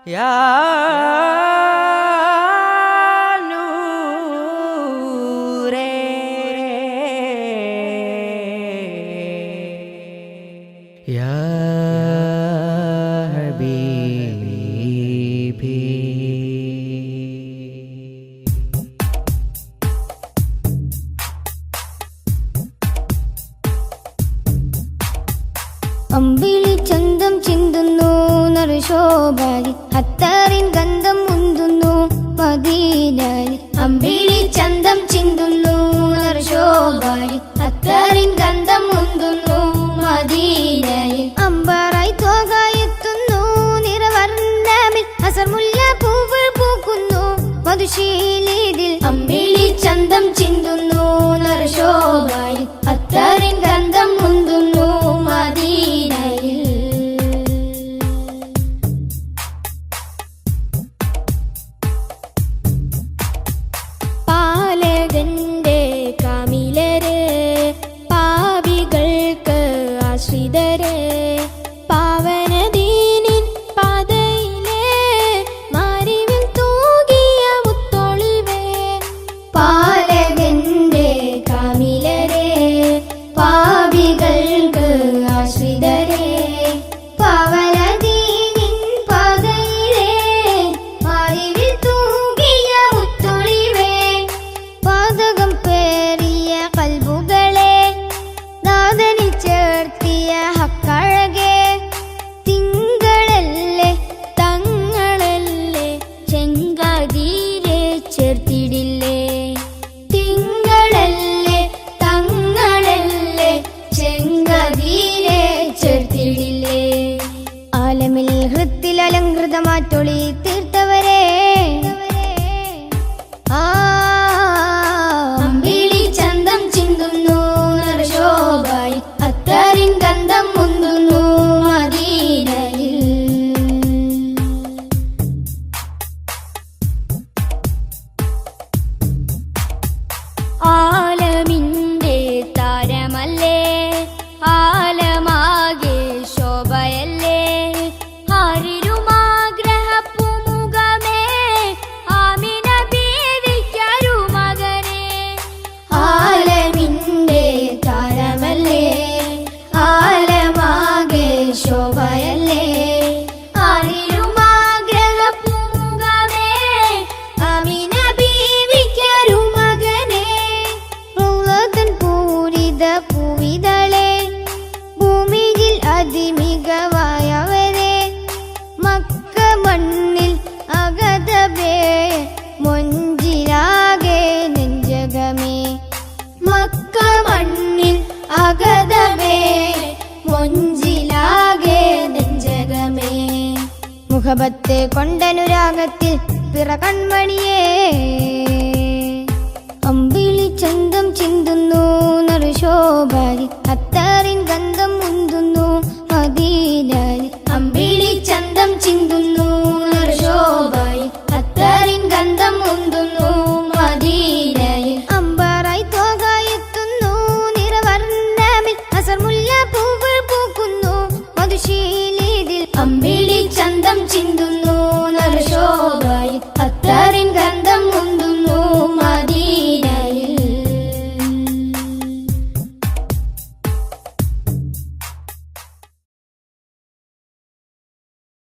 يا نوري يا حبيبي. അമ്പിളി ചന്തം ചിന്തുന്നു നറുശോഭാരി അത്താറിൻ ഗന്ധം മുന്തുന്നു മദീനയിൽ. അമ്പിളി ചന്തം ചിന്തുന്നു നറുശോഭാരി അത്താറിൻ ഗന്ധം മുന്തുന്നു മദീനയിൽ. അമ്പാറായി തോകായെത്തുന്നു നിറവർണ്ണമിൽ അസർമുല്ല പൂവുകൾ പൂക്കുന്നു മധുശീലിതിൽ. അമ്പിളി ചന്തം ചിന്തുന്നു നറുശോഭാരി അത്താറിൻ ഗന്ധം മുന്തുന്നു മദീനയിൽ. പാലകന്റെ കാമിലരെ പാപികൾക്ക് ആശ്രിതരെ പാവനദീനിൻ പാതയിലെ മാറിവിൽ തൂകിയ മുത്തൊളിവേ. പാലകന്റെ മൊഞ്ചിലാകെ മൊഞ്ചിലാകെ നെഞ്ചകമേ മുഖബത്ത് കൊണ്ടനുരാഗത്തിൽ പിറ കൺമണിയേ അമ്പിളി ചന്തം ചിന്തുന്നു നറുശോഭാരി അത്തറിൻ ഗന്ധ